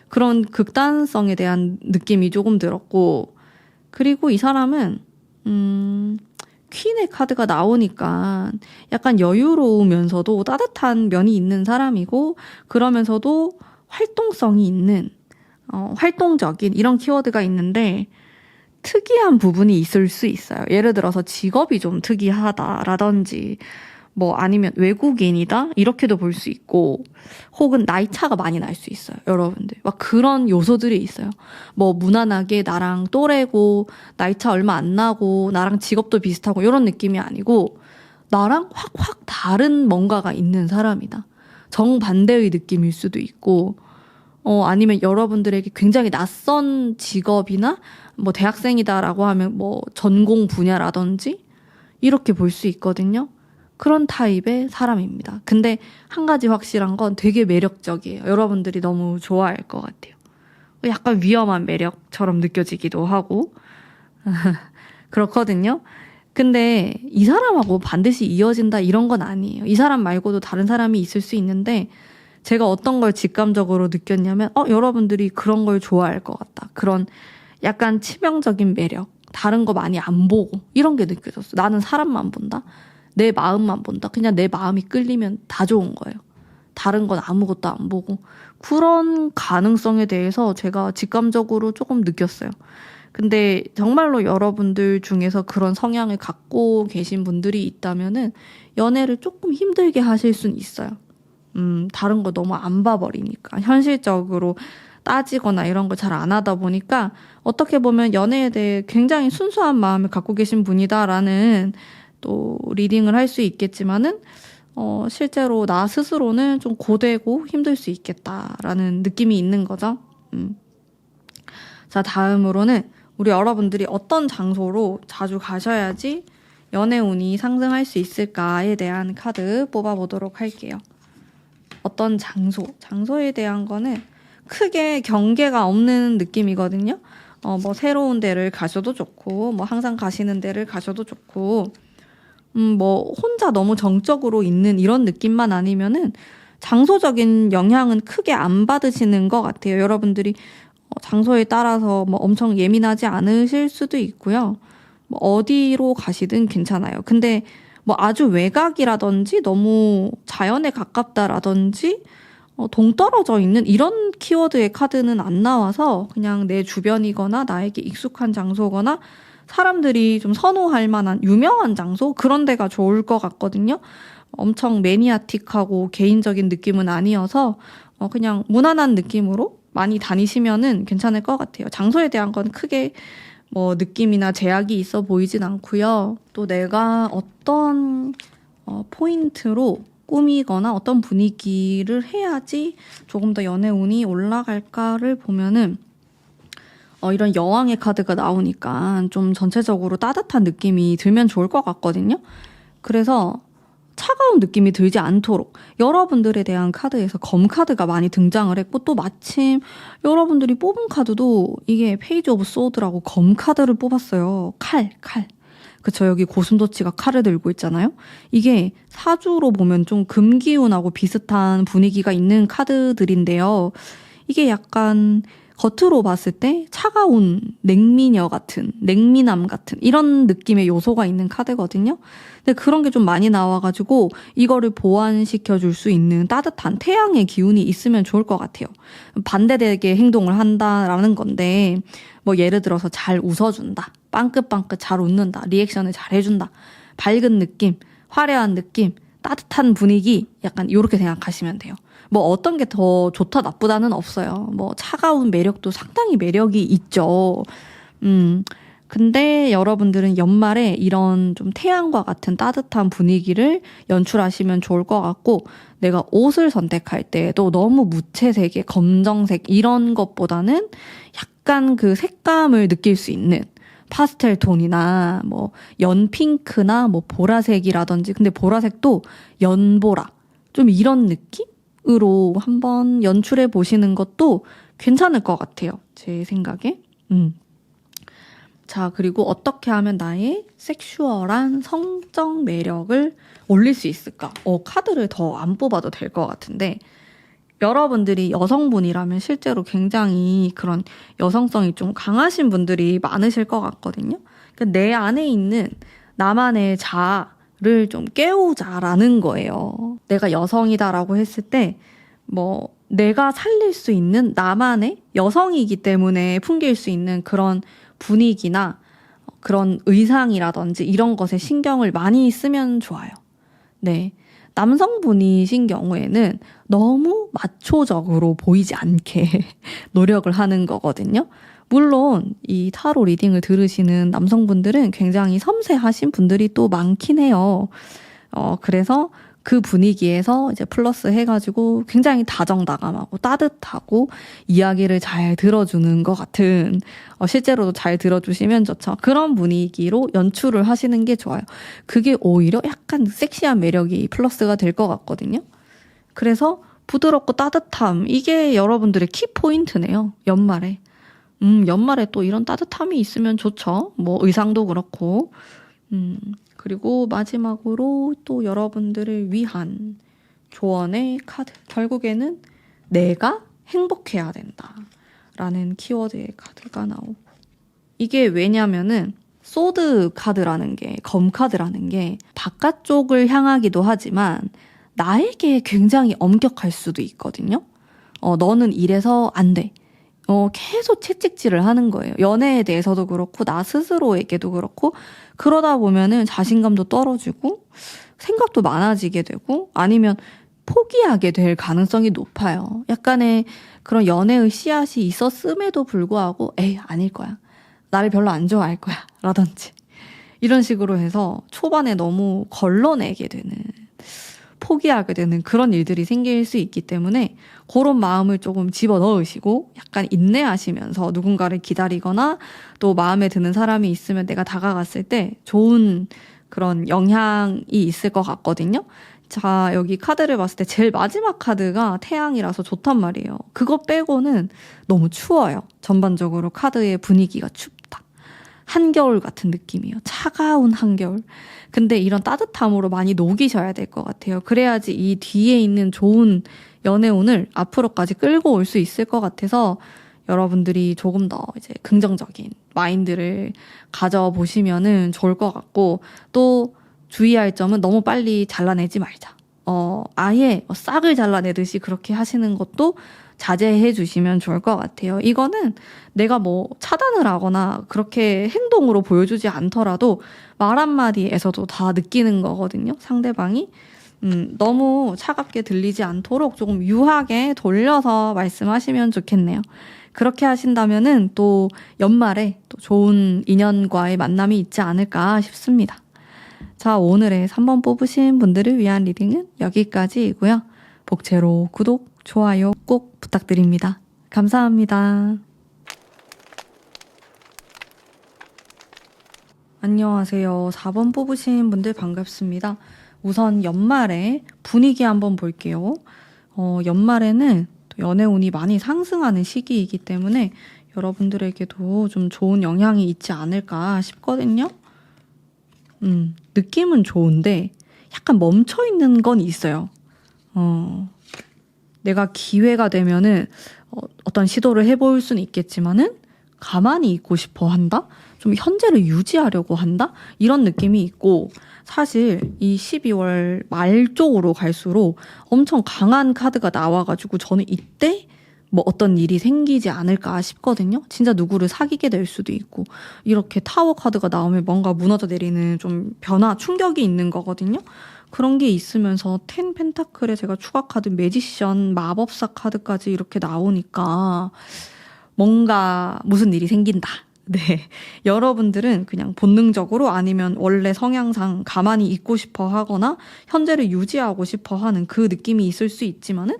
그런 극단성에 대한 느낌이 조금 들었고 그리고 이 사람은 퀸의 카드가 나오니까 약간 여유로우면서도 따뜻한 면이 있는 사람이고, 그러면서도 활동성이 있는, 활동적인 이런 키워드가 있는데, 특이한 부분이 있을 수 있어요. 예를 들어서 직업이 좀 특이하다라든지, 뭐 아니면 외국인이다 이렇게도 볼 수 있고, 혹은 나이 차가 많이 날 수 있어요. 여러분들 막 그런 요소들이 있어요. 뭐 무난하게 나랑 또래고 나이 차 얼마 안 나고 나랑 직업도 비슷하고 이런 느낌이 아니고, 나랑 확 다른 뭔가가 있는 사람이다, 정반대의 느낌일 수도 있고, 아니면 여러분들에게 굉장히 낯선 직업이나 뭐 대학생이다라고 하면 뭐 전공 분야라든지 이렇게 볼 수 있거든요. 그런 타입의 사람입니다. 근데 한 가지 확실한 건 되게 매력적이에요. 여러분들이 너무 좋아할 것 같아요. 약간 위험한 매력처럼 느껴지기도 하고 그렇거든요. 근데 이 사람하고 반드시 이어진다 이런 건 아니에요. 이 사람 말고도 다른 사람이 있을 수 있는데, 제가 어떤 걸 직감적으로 느꼈냐면 여러분들이 그런 걸 좋아할 것 같다. 그런 약간 치명적인 매력, 다른 거 많이 안 보고 이런 게 느껴졌어. 나는 사람만 본다, 내 마음만 본다. 그냥 내 마음이 끌리면 다 좋은 거예요. 다른 건 아무것도 안 보고. 그런 가능성에 대해서 제가 직감적으로 조금 느꼈어요. 근데 정말로 여러분들 중에서 그런 성향을 갖고 계신 분들이 있다면은 연애를 조금 힘들게 하실 순 있어요. 다른 거 너무 안 봐버리니까. 현실적으로 따지거나 이런 걸 잘 안 하다 보니까 어떻게 보면 연애에 대해 굉장히 순수한 마음을 갖고 계신 분이다라는 또 리딩을 할 수 있겠지만은, 실제로 나 스스로는 좀 고되고 힘들 수 있겠다라는 느낌이 있는 거죠. 자, 다음으로는 우리 여러분들이 어떤 장소로 자주 가셔야지 연애 운이 상승할 수 있을까에 대한 카드 뽑아보도록 할게요. 어떤 장소에 대한 거는 크게 경계가 없는 느낌이거든요. 뭐 새로운 데를 가셔도 좋고, 뭐 항상 가시는 데를 가셔도 좋고, 뭐 혼자 너무 정적으로 있는 이런 느낌만 아니면은 장소적인 영향은 크게 안 받으시는 것 같아요. 여러분들이 장소에 따라서 뭐 엄청 예민하지 않으실 수도 있고요. 뭐 어디로 가시든 괜찮아요. 근데 뭐 아주 외곽이라든지 너무 자연에 가깝다라든지 동떨어져 있는 이런 키워드의 카드는 안 나와서, 그냥 내 주변이거나 나에게 익숙한 장소거나 사람들이 좀 선호할 만한 유명한 장소, 그런 데가 좋을 것 같거든요. 엄청 매니아틱하고 개인적인 느낌은 아니어서 그냥 무난한 느낌으로 많이 다니시면은 괜찮을 것 같아요. 장소에 대한 건 크게 뭐 느낌이나 제약이 있어 보이진 않고요. 또 내가 어떤 포인트로 꾸미거나 어떤 분위기를 해야지 조금 더 연애 운이 올라갈까를 보면은, 이런 여왕의 카드가 나오니까 좀 전체적으로 따뜻한 느낌이 들면 좋을 것 같거든요. 그래서 차가운 느낌이 들지 않도록 여러분들에 대한 카드에서 검 카드가 많이 등장을 했고, 또 마침 여러분들이 뽑은 카드도 이게 페이지 오브 소드라고 검 카드를 뽑았어요. 칼. 그쵸, 여기 고슴도치가 칼을 들고 있잖아요. 이게 사주로 보면 좀 금기운하고 비슷한 분위기가 있는 카드들인데요. 이게 약간 겉으로 봤을 때 차가운 냉미녀 같은, 냉미남 같은 이런 느낌의 요소가 있는 카드거든요. 근데 그런 게 좀 많이 나와가지고 이거를 보완시켜 줄 수 있는 따뜻한 태양의 기운이 있으면 좋을 것 같아요. 반대되게 행동을 한다라는 건데, 뭐 예를 들어서 잘 웃어준다, 빵긋빵긋 잘 웃는다, 리액션을 잘 해준다, 밝은 느낌, 화려한 느낌, 따뜻한 분위기, 약간 이렇게 생각하시면 돼요. 뭐 어떤 게 더 좋다 나쁘다는 없어요. 뭐 차가운 매력도 상당히 매력이 있죠. 근데 여러분들은 연말에 이런 좀 태양과 같은 따뜻한 분위기를 연출하시면 좋을 것 같고, 내가 옷을 선택할 때에도 너무 무채색의 검정색 이런 것보다는 약간 그 색감을 느낄 수 있는 파스텔 톤이나 뭐 연핑크나 뭐 보라색이라든지, 근데 보라색도 연보라, 좀 이런 느낌으로 한번 연출해 보시는 것도 괜찮을 것 같아요. 제 생각에. 자, 그리고 어떻게 하면 나의 섹슈얼한 성적 매력을 올릴 수 있을까? 카드를 더 안 뽑아도 될 것 같은데, 여러분들이 여성분이라면 실제로 굉장히 그런 여성성이 좀 강하신 분들이 많으실 것 같거든요. 그러니까 내 안에 있는 나만의 자아를 좀 깨우자라는 거예요. 내가 여성이다라고 했을 때 뭐 내가 살릴 수 있는 나만의 여성이기 때문에 풍길 수 있는 그런 분위기나 그런 의상이라든지 이런 것에 신경을 많이 쓰면 좋아요. 네. 남성분이신 경우에는 너무 마초적으로 보이지 않게 노력을 하는 거거든요. 물론 이 타로 리딩을 들으시는 남성분들은 굉장히 섬세하신 분들이 또 많긴 해요. 그래서 그 분위기에서 이제 플러스 해가지고 굉장히 다정다감하고 따뜻하고 이야기를 잘 들어주는 것 같은, 실제로도 잘 들어주시면 좋죠. 그런 분위기로 연출을 하시는 게 좋아요. 그게 오히려 약간 섹시한 매력이 플러스가 될 것 같거든요. 그래서 부드럽고 따뜻함, 이게 여러분들의 키포인트네요. 연말에. 연말에 또 이런 따뜻함이 있으면 좋죠. 뭐 의상도 그렇고. 그리고 마지막으로 또 여러분들을 위한 조언의 카드. 결국에는 내가 행복해야 된다 라는 키워드의 카드가 나오고, 이게 왜냐면은 소드 카드라는 게, 검 카드라는 게 바깥쪽을 향하기도 하지만 나에게 굉장히 엄격할 수도 있거든요. 너는 이래서 안 돼. 계속 채찍질을 하는 거예요. 연애에 대해서도 그렇고 나 스스로에게도 그렇고. 그러다 보면은 자신감도 떨어지고 생각도 많아지게 되고 아니면 포기하게 될 가능성이 높아요. 약간의 그런 연애의 씨앗이 있었음에도 불구하고 에이 아닐 거야. 나를 별로 안 좋아할 거야. 라든지 이런 식으로 해서 초반에 너무 걸러내게 되는, 포기하게 되는 그런 일들이 생길 수 있기 때문에 그런 마음을 조금 집어넣으시고 약간 인내하시면서 누군가를 기다리거나 또 마음에 드는 사람이 있으면 내가 다가갔을 때 좋은 그런 영향이 있을 것 같거든요. 자, 여기 카드를 봤을 때 제일 마지막 카드가 태양이라서 좋단 말이에요. 그거 빼고는 너무 추워요. 전반적으로 카드의 분위기가 춥다. 한겨울 같은 느낌이에요. 차가운 한겨울. 근데 이런 따뜻함으로 많이 녹이셔야 될 것 같아요. 그래야지 이 뒤에 있는 좋은 연애운을 앞으로까지 끌고 올 수 있을 것 같아서 여러분들이 조금 더 이제 긍정적인 마인드를 가져보시면은 좋을 것 같고, 또 주의할 점은 너무 빨리 잘라내지 말자. 아예 싹을 잘라내듯이 그렇게 하시는 것도 자제해 주시면 좋을 것 같아요. 이거는 내가 뭐 차단을 하거나 그렇게 행동으로 보여주지 않더라도 말 한마디에서도 다 느끼는 거거든요. 상대방이. 너무 차갑게 들리지 않도록 조금 유하게 돌려서 말씀하시면 좋겠네요. 그렇게 하신다면은 또 연말에 또 좋은 인연과의 만남이 있지 않을까 싶습니다. 자, 오늘의 3번 뽑으신 분들을 위한 리딩은 여기까지이고요. 복채로 구독, 좋아요 꼭 부탁드립니다. 감사합니다. 안녕하세요. 4번 뽑으신 분들 반갑습니다. 우선 연말에 분위기 한번 볼게요. 연말에는 또 연애운이 많이 상승하는 시기이기 때문에 여러분들에게도 좀 좋은 영향이 있지 않을까 싶거든요. 느낌은 좋은데 약간 멈춰있는 건 있어요. 내가 기회가 되면은 어떤 시도를 해볼 수는 있겠지만은 가만히 있고 싶어 한다? 좀 현재를 유지하려고 한다? 이런 느낌이 있고, 사실 이 12월 말 쪽으로 갈수록 엄청 강한 카드가 나와가지고 저는 이때 뭐 어떤 일이 생기지 않을까 싶거든요. 진짜 누구를 사귀게 될 수도 있고, 이렇게 타워 카드가 나오면 뭔가 무너져 내리는 좀 변화, 충격이 있는 거거든요. 그런 게 있으면서 10 펜타클에 제가 추가 카드 매지션, 마법사 카드까지 이렇게 나오니까 뭔가 무슨 일이 생긴다. 네. 여러분들은 그냥 본능적으로 아니면 원래 성향상 가만히 있고 싶어 하거나 현재를 유지하고 싶어 하는 그 느낌이 있을 수 있지만은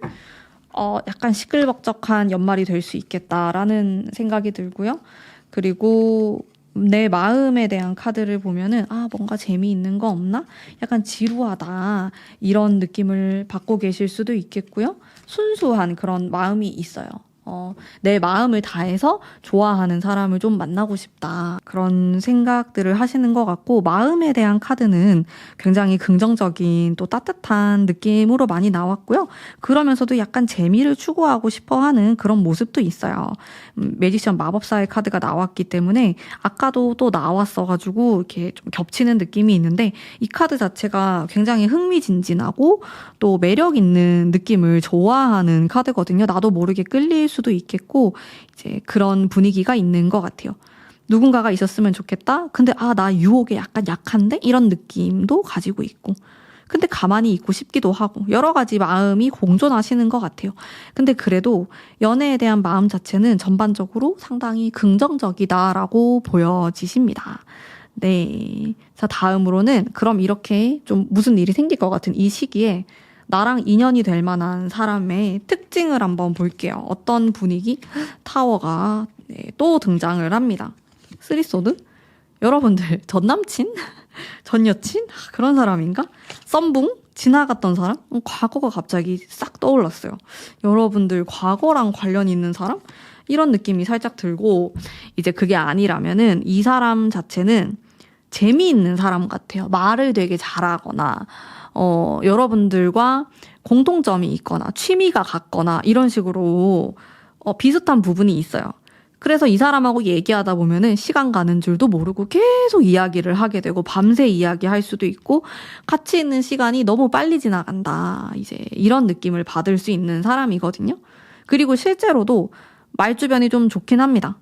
약간 시끌벅적한 연말이 될 수 있겠다라는 생각이 들고요. 그리고 내 마음에 대한 카드를 보면은 뭔가 재미있는 거 없나? 약간 지루하다. 이런 느낌을 받고 계실 수도 있겠고요. 순수한 그런 마음이 있어요. 내 마음을 다해서 좋아하는 사람을 좀 만나고 싶다. 그런 생각들을 하시는 것 같고, 마음에 대한 카드는 굉장히 긍정적인 또 따뜻한 느낌으로 많이 나왔고요. 그러면서도 약간 재미를 추구하고 싶어 하는 그런 모습도 있어요. 매지션 마법사의 카드가 나왔기 때문에 아까도 또 나왔어가지고 이렇게 좀 겹치는 느낌이 있는데, 이 카드 자체가 굉장히 흥미진진하고 또 매력 있는 느낌을 좋아하는 카드거든요. 나도 모르게 끌릴 수도 있겠고, 이제 그런 분위기가 있는 것 같아요. 누군가가 있었으면 좋겠다? 근데 나 유혹에 약간 약한데? 이런 느낌도 가지고 있고, 근데 가만히 있고 싶기도 하고, 여러 가지 마음이 공존하시는 것 같아요. 근데 그래도 연애에 대한 마음 자체는 전반적으로 상당히 긍정적이다라고 보여지십니다. 네. 자, 다음으로는 그럼 이렇게 좀 무슨 일이 생길 것 같은 이 시기에 나랑 인연이 될 만한 사람의 특징을 한번 볼게요. 어떤 분위기? 타워가 또 등장을 합니다. 쓰리소드? 여러분들, 전 남친? 전 여친? 그런 사람인가? 썸붕? 지나갔던 사람? 과거가 갑자기 싹 떠올랐어요. 여러분들, 과거랑 관련 있는 사람? 이런 느낌이 살짝 들고, 이제 그게 아니라면은 이 사람 자체는 재미있는 사람 같아요. 말을 되게 잘하거나, 여러분들과 공통점이 있거나, 취미가 같거나, 이런 식으로, 비슷한 부분이 있어요. 그래서 이 사람하고 얘기하다 보면은 시간 가는 줄도 모르고 계속 이야기를 하게 되고, 밤새 이야기할 수도 있고, 같이 있는 시간이 너무 빨리 지나간다. 이제 이런 느낌을 받을 수 있는 사람이거든요. 그리고 실제로도 말주변이 좀 좋긴 합니다.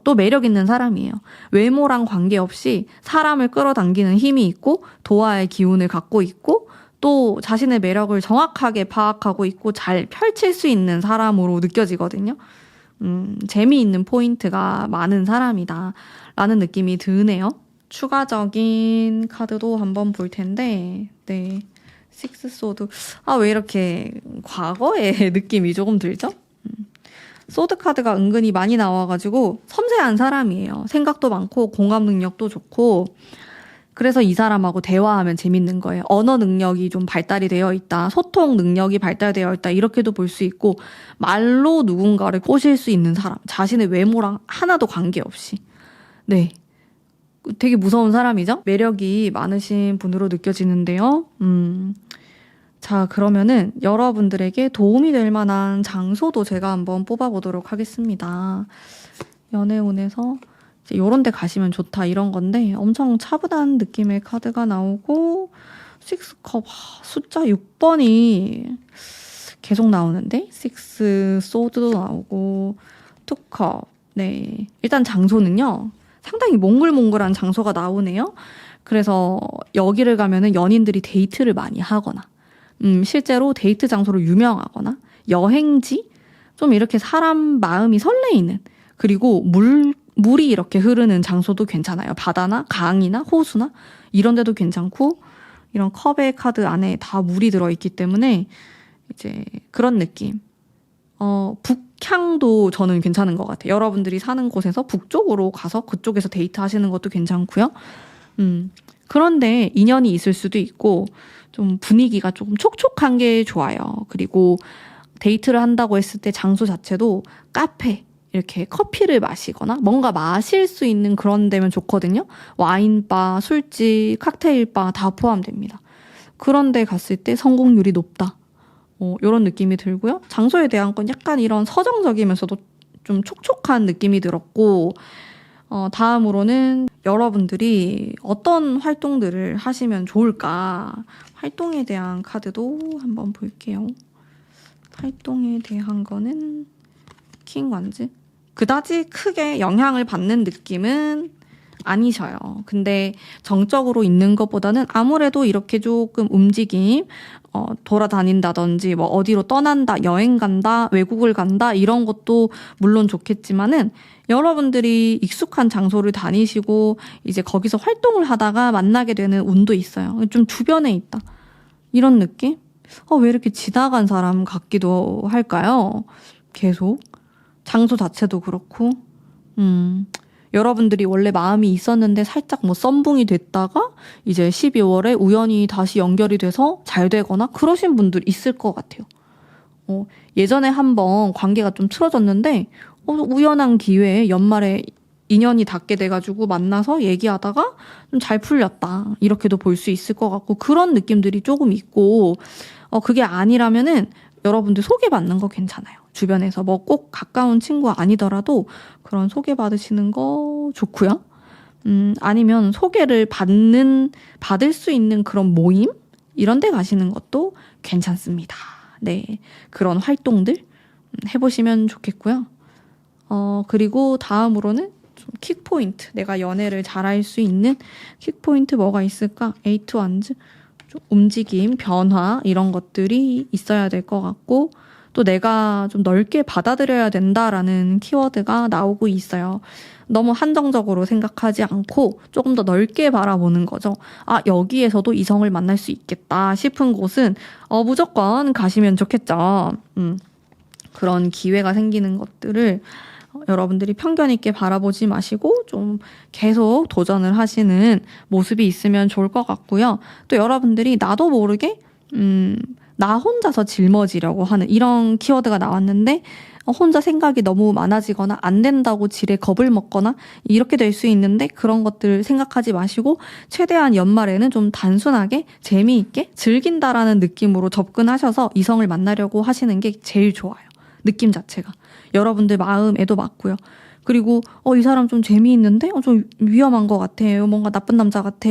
또 매력 있는 사람이에요. 외모랑 관계없이 사람을 끌어당기는 힘이 있고, 도화의 기운을 갖고 있고, 또 자신의 매력을 정확하게 파악하고 있고 잘 펼칠 수 있는 사람으로 느껴지거든요. 재미있는 포인트가 많은 사람이다 라는 느낌이 드네요. 추가적인 카드도 한번 볼 텐데, 네, 식스소드. 왜 이렇게 과거의 느낌이 조금 들죠? 소드 카드가 은근히 많이 나와가지고 섬세한 사람이에요. 생각도 많고 공감 능력도 좋고, 그래서 이 사람하고 대화하면 재밌는 거예요. 언어 능력이 좀 발달이 되어 있다. 소통 능력이 발달되어 있다. 이렇게도 볼 수 있고, 말로 누군가를 꼬실 수 있는 사람. 자신의 외모랑 하나도 관계없이. 네. 되게 무서운 사람이죠? 매력이 많으신 분으로 느껴지는데요. 자, 그러면은 여러분들에게 도움이 될 만한 장소도 제가 한번 뽑아보도록 하겠습니다. 연애운에서 이런 데 가시면 좋다 이런 건데, 엄청 차분한 느낌의 카드가 나오고, 식스컵 숫자 6번이 계속 나오는데, 식스 소드도 나오고, 투컵. 네, 일단 장소는요 상당히 몽글몽글한 장소가 나오네요. 그래서 여기를 가면은 연인들이 데이트를 많이 하거나, 실제로 데이트 장소로 유명하거나, 여행지? 좀 이렇게 사람 마음이 설레이는, 그리고 물이 이렇게 흐르는 장소도 괜찮아요. 바다나 강이나 호수나 이런 데도 괜찮고, 이런 컵의 카드 안에 다 물이 들어있기 때문에 이제 그런 느낌. 북향도 저는 괜찮은 것 같아요. 여러분들이 사는 곳에서 북쪽으로 가서 그쪽에서 데이트 하시는 것도 괜찮고요. 그런데 인연이 있을 수도 있고, 좀 분위기가 조금 촉촉한 게 좋아요. 그리고 데이트를 한다고 했을 때 장소 자체도 카페, 이렇게 커피를 마시거나 뭔가 마실 수 있는 그런 데면 좋거든요. 와인바, 술집, 칵테일바 다 포함됩니다. 그런 데 갔을 때 성공률이 높다. 이런 느낌이 들고요. 장소에 대한 건 약간 이런 서정적이면서도 좀 촉촉한 느낌이 들었고, 다음으로는 여러분들이 어떤 활동들을 하시면 좋을까? 활동에 대한 카드도 한번 볼게요. 활동에 대한 거는 킹 완즈. 그다지 크게 영향을 받는 느낌은 아니셔요. 근데 정적으로 있는 것보다는 아무래도 이렇게 조금 움직임, 돌아다닌다든지 뭐 어디로 떠난다, 여행 간다, 외국을 간다 이런 것도 물론 좋겠지만은, 여러분들이 익숙한 장소를 다니시고 이제 거기서 활동을 하다가 만나게 되는 운도 있어요. 좀 주변에 있다. 이런 느낌? 왜 이렇게 지나간 사람 같기도 할까요? 계속. 장소 자체도 그렇고. 여러분들이 원래 마음이 있었는데 살짝 뭐 썸붕이 됐다가 이제 12월에 우연히 다시 연결이 돼서 잘 되거나 그러신 분들 있을 것 같아요. 예전에 한번 관계가 좀 틀어졌는데 우연한 기회에 연말에 인연이 닿게 돼가지고 만나서 얘기하다가 좀 잘 풀렸다. 이렇게도 볼 수 있을 것 같고 그런 느낌들이 조금 있고 그게 아니라면은 여러분들 소개받는 거 괜찮아요. 주변에서 뭐 꼭 가까운 친구 아니더라도 그런 소개받으시는 거 좋고요. 아니면 소개를 받을 수 있는 그런 모임? 이런 데 가시는 것도 괜찮습니다. 네. 그런 활동들 해보시면 좋겠고요. 그리고 다음으로는 좀 킥포인트. 내가 연애를 잘할 수 있는 킥포인트 뭐가 있을까? 에이트 원즈. 좀 움직임, 변화 이런 것들이 있어야 될 것 같고 또 내가 좀 넓게 받아들여야 된다라는 키워드가 나오고 있어요. 너무 한정적으로 생각하지 않고 조금 더 넓게 바라보는 거죠. 여기에서도 이성을 만날 수 있겠다 싶은 곳은 무조건 가시면 좋겠죠. 그런 기회가 생기는 것들을 여러분들이 편견 있게 바라보지 마시고 좀 계속 도전을 하시는 모습이 있으면 좋을 것 같고요. 또 여러분들이 나도 모르게 나 혼자서 짊어지려고 하는 이런 키워드가 나왔는데 혼자 생각이 너무 많아지거나 안 된다고 지레 겁을 먹거나 이렇게 될 수 있는데 그런 것들 생각하지 마시고 최대한 연말에는 좀 단순하게 재미있게 즐긴다라는 느낌으로 접근하셔서 이성을 만나려고 하시는 게 제일 좋아요. 느낌 자체가. 여러분들 마음에도 맞고요. 그리고 이 사람 좀 재미있는데 좀 위험한 것 같아. 뭔가 나쁜 남자 같아.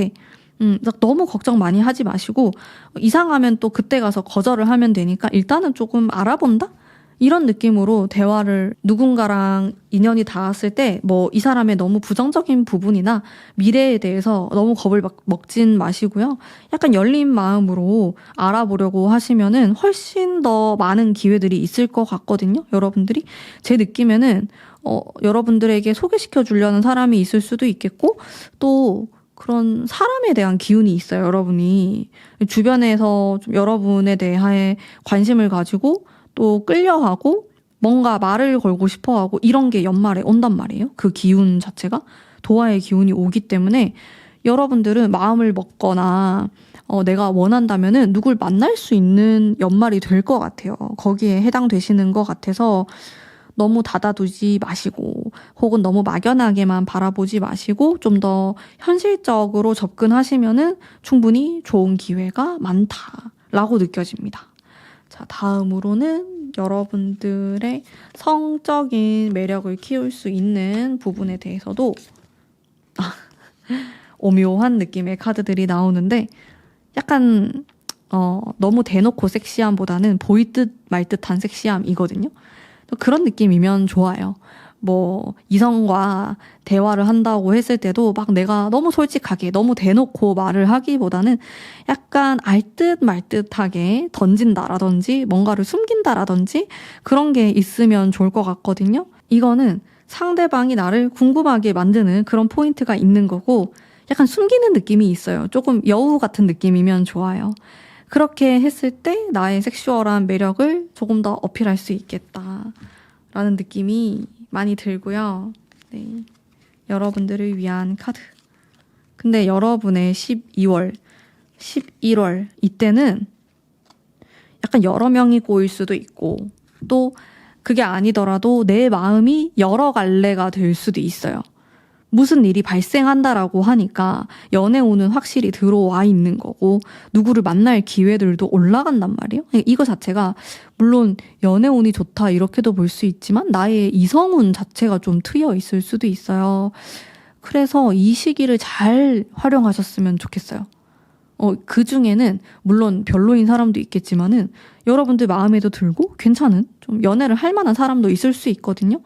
너무 걱정 많이 하지 마시고 이상하면 또 그때 가서 거절을 하면 되니까 일단은 조금 알아본다? 이런 느낌으로 대화를 누군가랑 인연이 닿았을 때 뭐 이 사람의 너무 부정적인 부분이나 미래에 대해서 너무 겁을 먹진 마시고요. 약간 열린 마음으로 알아보려고 하시면은 훨씬 더 많은 기회들이 있을 것 같거든요. 여러분들이 제 느낌에는 여러분들에게 소개시켜 주려는 사람이 있을 수도 있겠고 또 그런 사람에 대한 기운이 있어요. 여러분이 주변에서 좀 여러분에 대해 관심을 가지고 또 끌려하고 뭔가 말을 걸고 싶어하고 이런 게 연말에 온단 말이에요. 그 기운 자체가 도화의 기운이 오기 때문에 여러분들은 마음을 먹거나 내가 원한다면은 누굴 만날 수 있는 연말이 될 것 같아요. 거기에 해당되시는 것 같아서 너무 닫아두지 마시고 혹은 너무 막연하게만 바라보지 마시고 좀 더 현실적으로 접근하시면은 충분히 좋은 기회가 많다라고 느껴집니다. 자, 다음으로는 여러분들의 성적인 매력을 키울 수 있는 부분에 대해서도 오묘한 느낌의 카드들이 나오는데 약간 너무 대놓고 섹시함보다는 보일 듯 말 듯한 섹시함이거든요. 그런 느낌이면 좋아요. 뭐 이성과 대화를 한다고 했을 때도 막 내가 너무 솔직하게 너무 대놓고 말을 하기보다는 약간 알듯 말듯하게 던진다라든지 뭔가를 숨긴다라든지 그런 게 있으면 좋을 것 같거든요. 이거는 상대방이 나를 궁금하게 만드는 그런 포인트가 있는 거고 약간 숨기는 느낌이 있어요. 조금 여우 같은 느낌이면 좋아요. 그렇게 했을 때 나의 섹슈얼한 매력을 조금 더 어필할 수 있겠다라는 느낌이 많이 들고요. 네. 여러분들을 위한 카드. 근데 여러분의 12월, 11월 이때는 약간 여러 명이 꼬일 수도 있고 또 그게 아니더라도 내 마음이 여러 갈래가 될 수도 있어요. 무슨 일이 발생한다라고 하니까 연애운은 확실히 들어와 있는 거고 누구를 만날 기회들도 올라간단 말이에요. 이거 자체가 물론 연애운이 좋다 이렇게도 볼 수 있지만 나의 이성운 자체가 좀 트여 있을 수도 있어요. 그래서 이 시기를 잘 활용하셨으면 좋겠어요. 그 중에는 물론 별로인 사람도 있겠지만은 여러분들 마음에도 들고 괜찮은 좀 연애를 할 만한 사람도 있을 수 있거든요.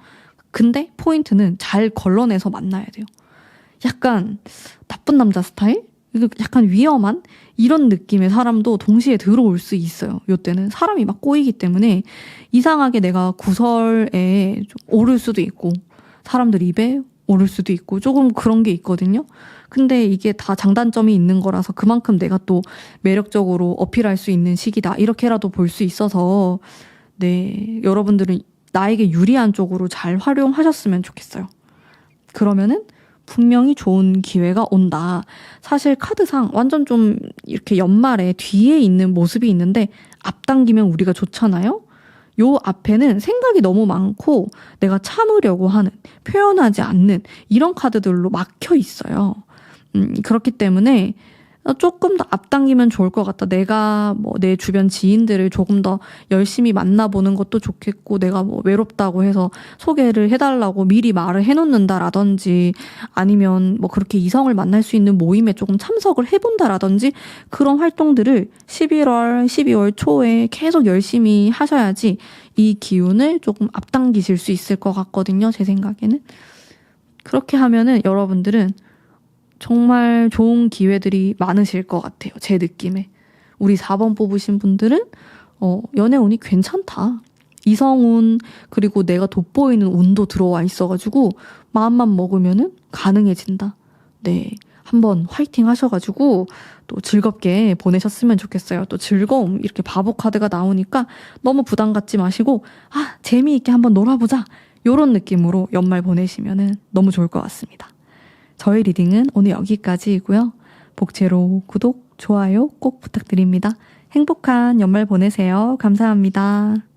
근데 포인트는 잘 걸러내서 만나야 돼요. 약간 나쁜 남자 스타일? 약간 위험한? 이런 느낌의 사람도 동시에 들어올 수 있어요. 요때는 사람이 막 꼬이기 때문에 이상하게 내가 구설에 좀 오를 수도 있고 사람들 입에 오를 수도 있고 조금 그런 게 있거든요. 근데 이게 다 장단점이 있는 거라서 그만큼 내가 또 매력적으로 어필할 수 있는 시기다. 이렇게라도 볼 수 있어서 네, 여러분들은 나에게 유리한 쪽으로 잘 활용하셨으면 좋겠어요. 그러면은 분명히 좋은 기회가 온다. 사실 카드상 완전 좀 이렇게 연말에 뒤에 있는 모습이 있는데 앞당기면 우리가 좋잖아요. 요 앞에는 생각이 너무 많고 내가 참으려고 하는, 표현하지 않는 이런 카드들로 막혀 있어요. 그렇기 때문에 조금 더 앞당기면 좋을 것 같다. 내가 뭐 내 주변 지인들을 조금 더 열심히 만나보는 것도 좋겠고, 내가 뭐 외롭다고 해서 소개를 해달라고 미리 말을 해놓는다라든지, 아니면 뭐 그렇게 이성을 만날 수 있는 모임에 조금 참석을 해본다라든지, 그런 활동들을 11월, 12월 초에 계속 열심히 하셔야지 이 기운을 조금 앞당기실 수 있을 것 같거든요. 제 생각에는. 그렇게 하면은 여러분들은 정말 좋은 기회들이 많으실 것 같아요. 제 느낌에. 우리 4번 뽑으신 분들은 연애운이 괜찮다. 이성운, 그리고 내가 돋보이는 운도 들어와 있어가지고 마음만 먹으면은 가능해진다. 네, 한번 화이팅 하셔가지고 또 즐겁게 보내셨으면 좋겠어요. 또 즐거움, 이렇게 바보 카드가 나오니까 너무 부담 갖지 마시고 재미있게 한번 놀아보자, 요런 느낌으로 연말 보내시면은 너무 좋을 것 같습니다. 저희 리딩은 오늘 여기까지이고요. 복채로 구독, 좋아요 꼭 부탁드립니다. 행복한 연말 보내세요. 감사합니다.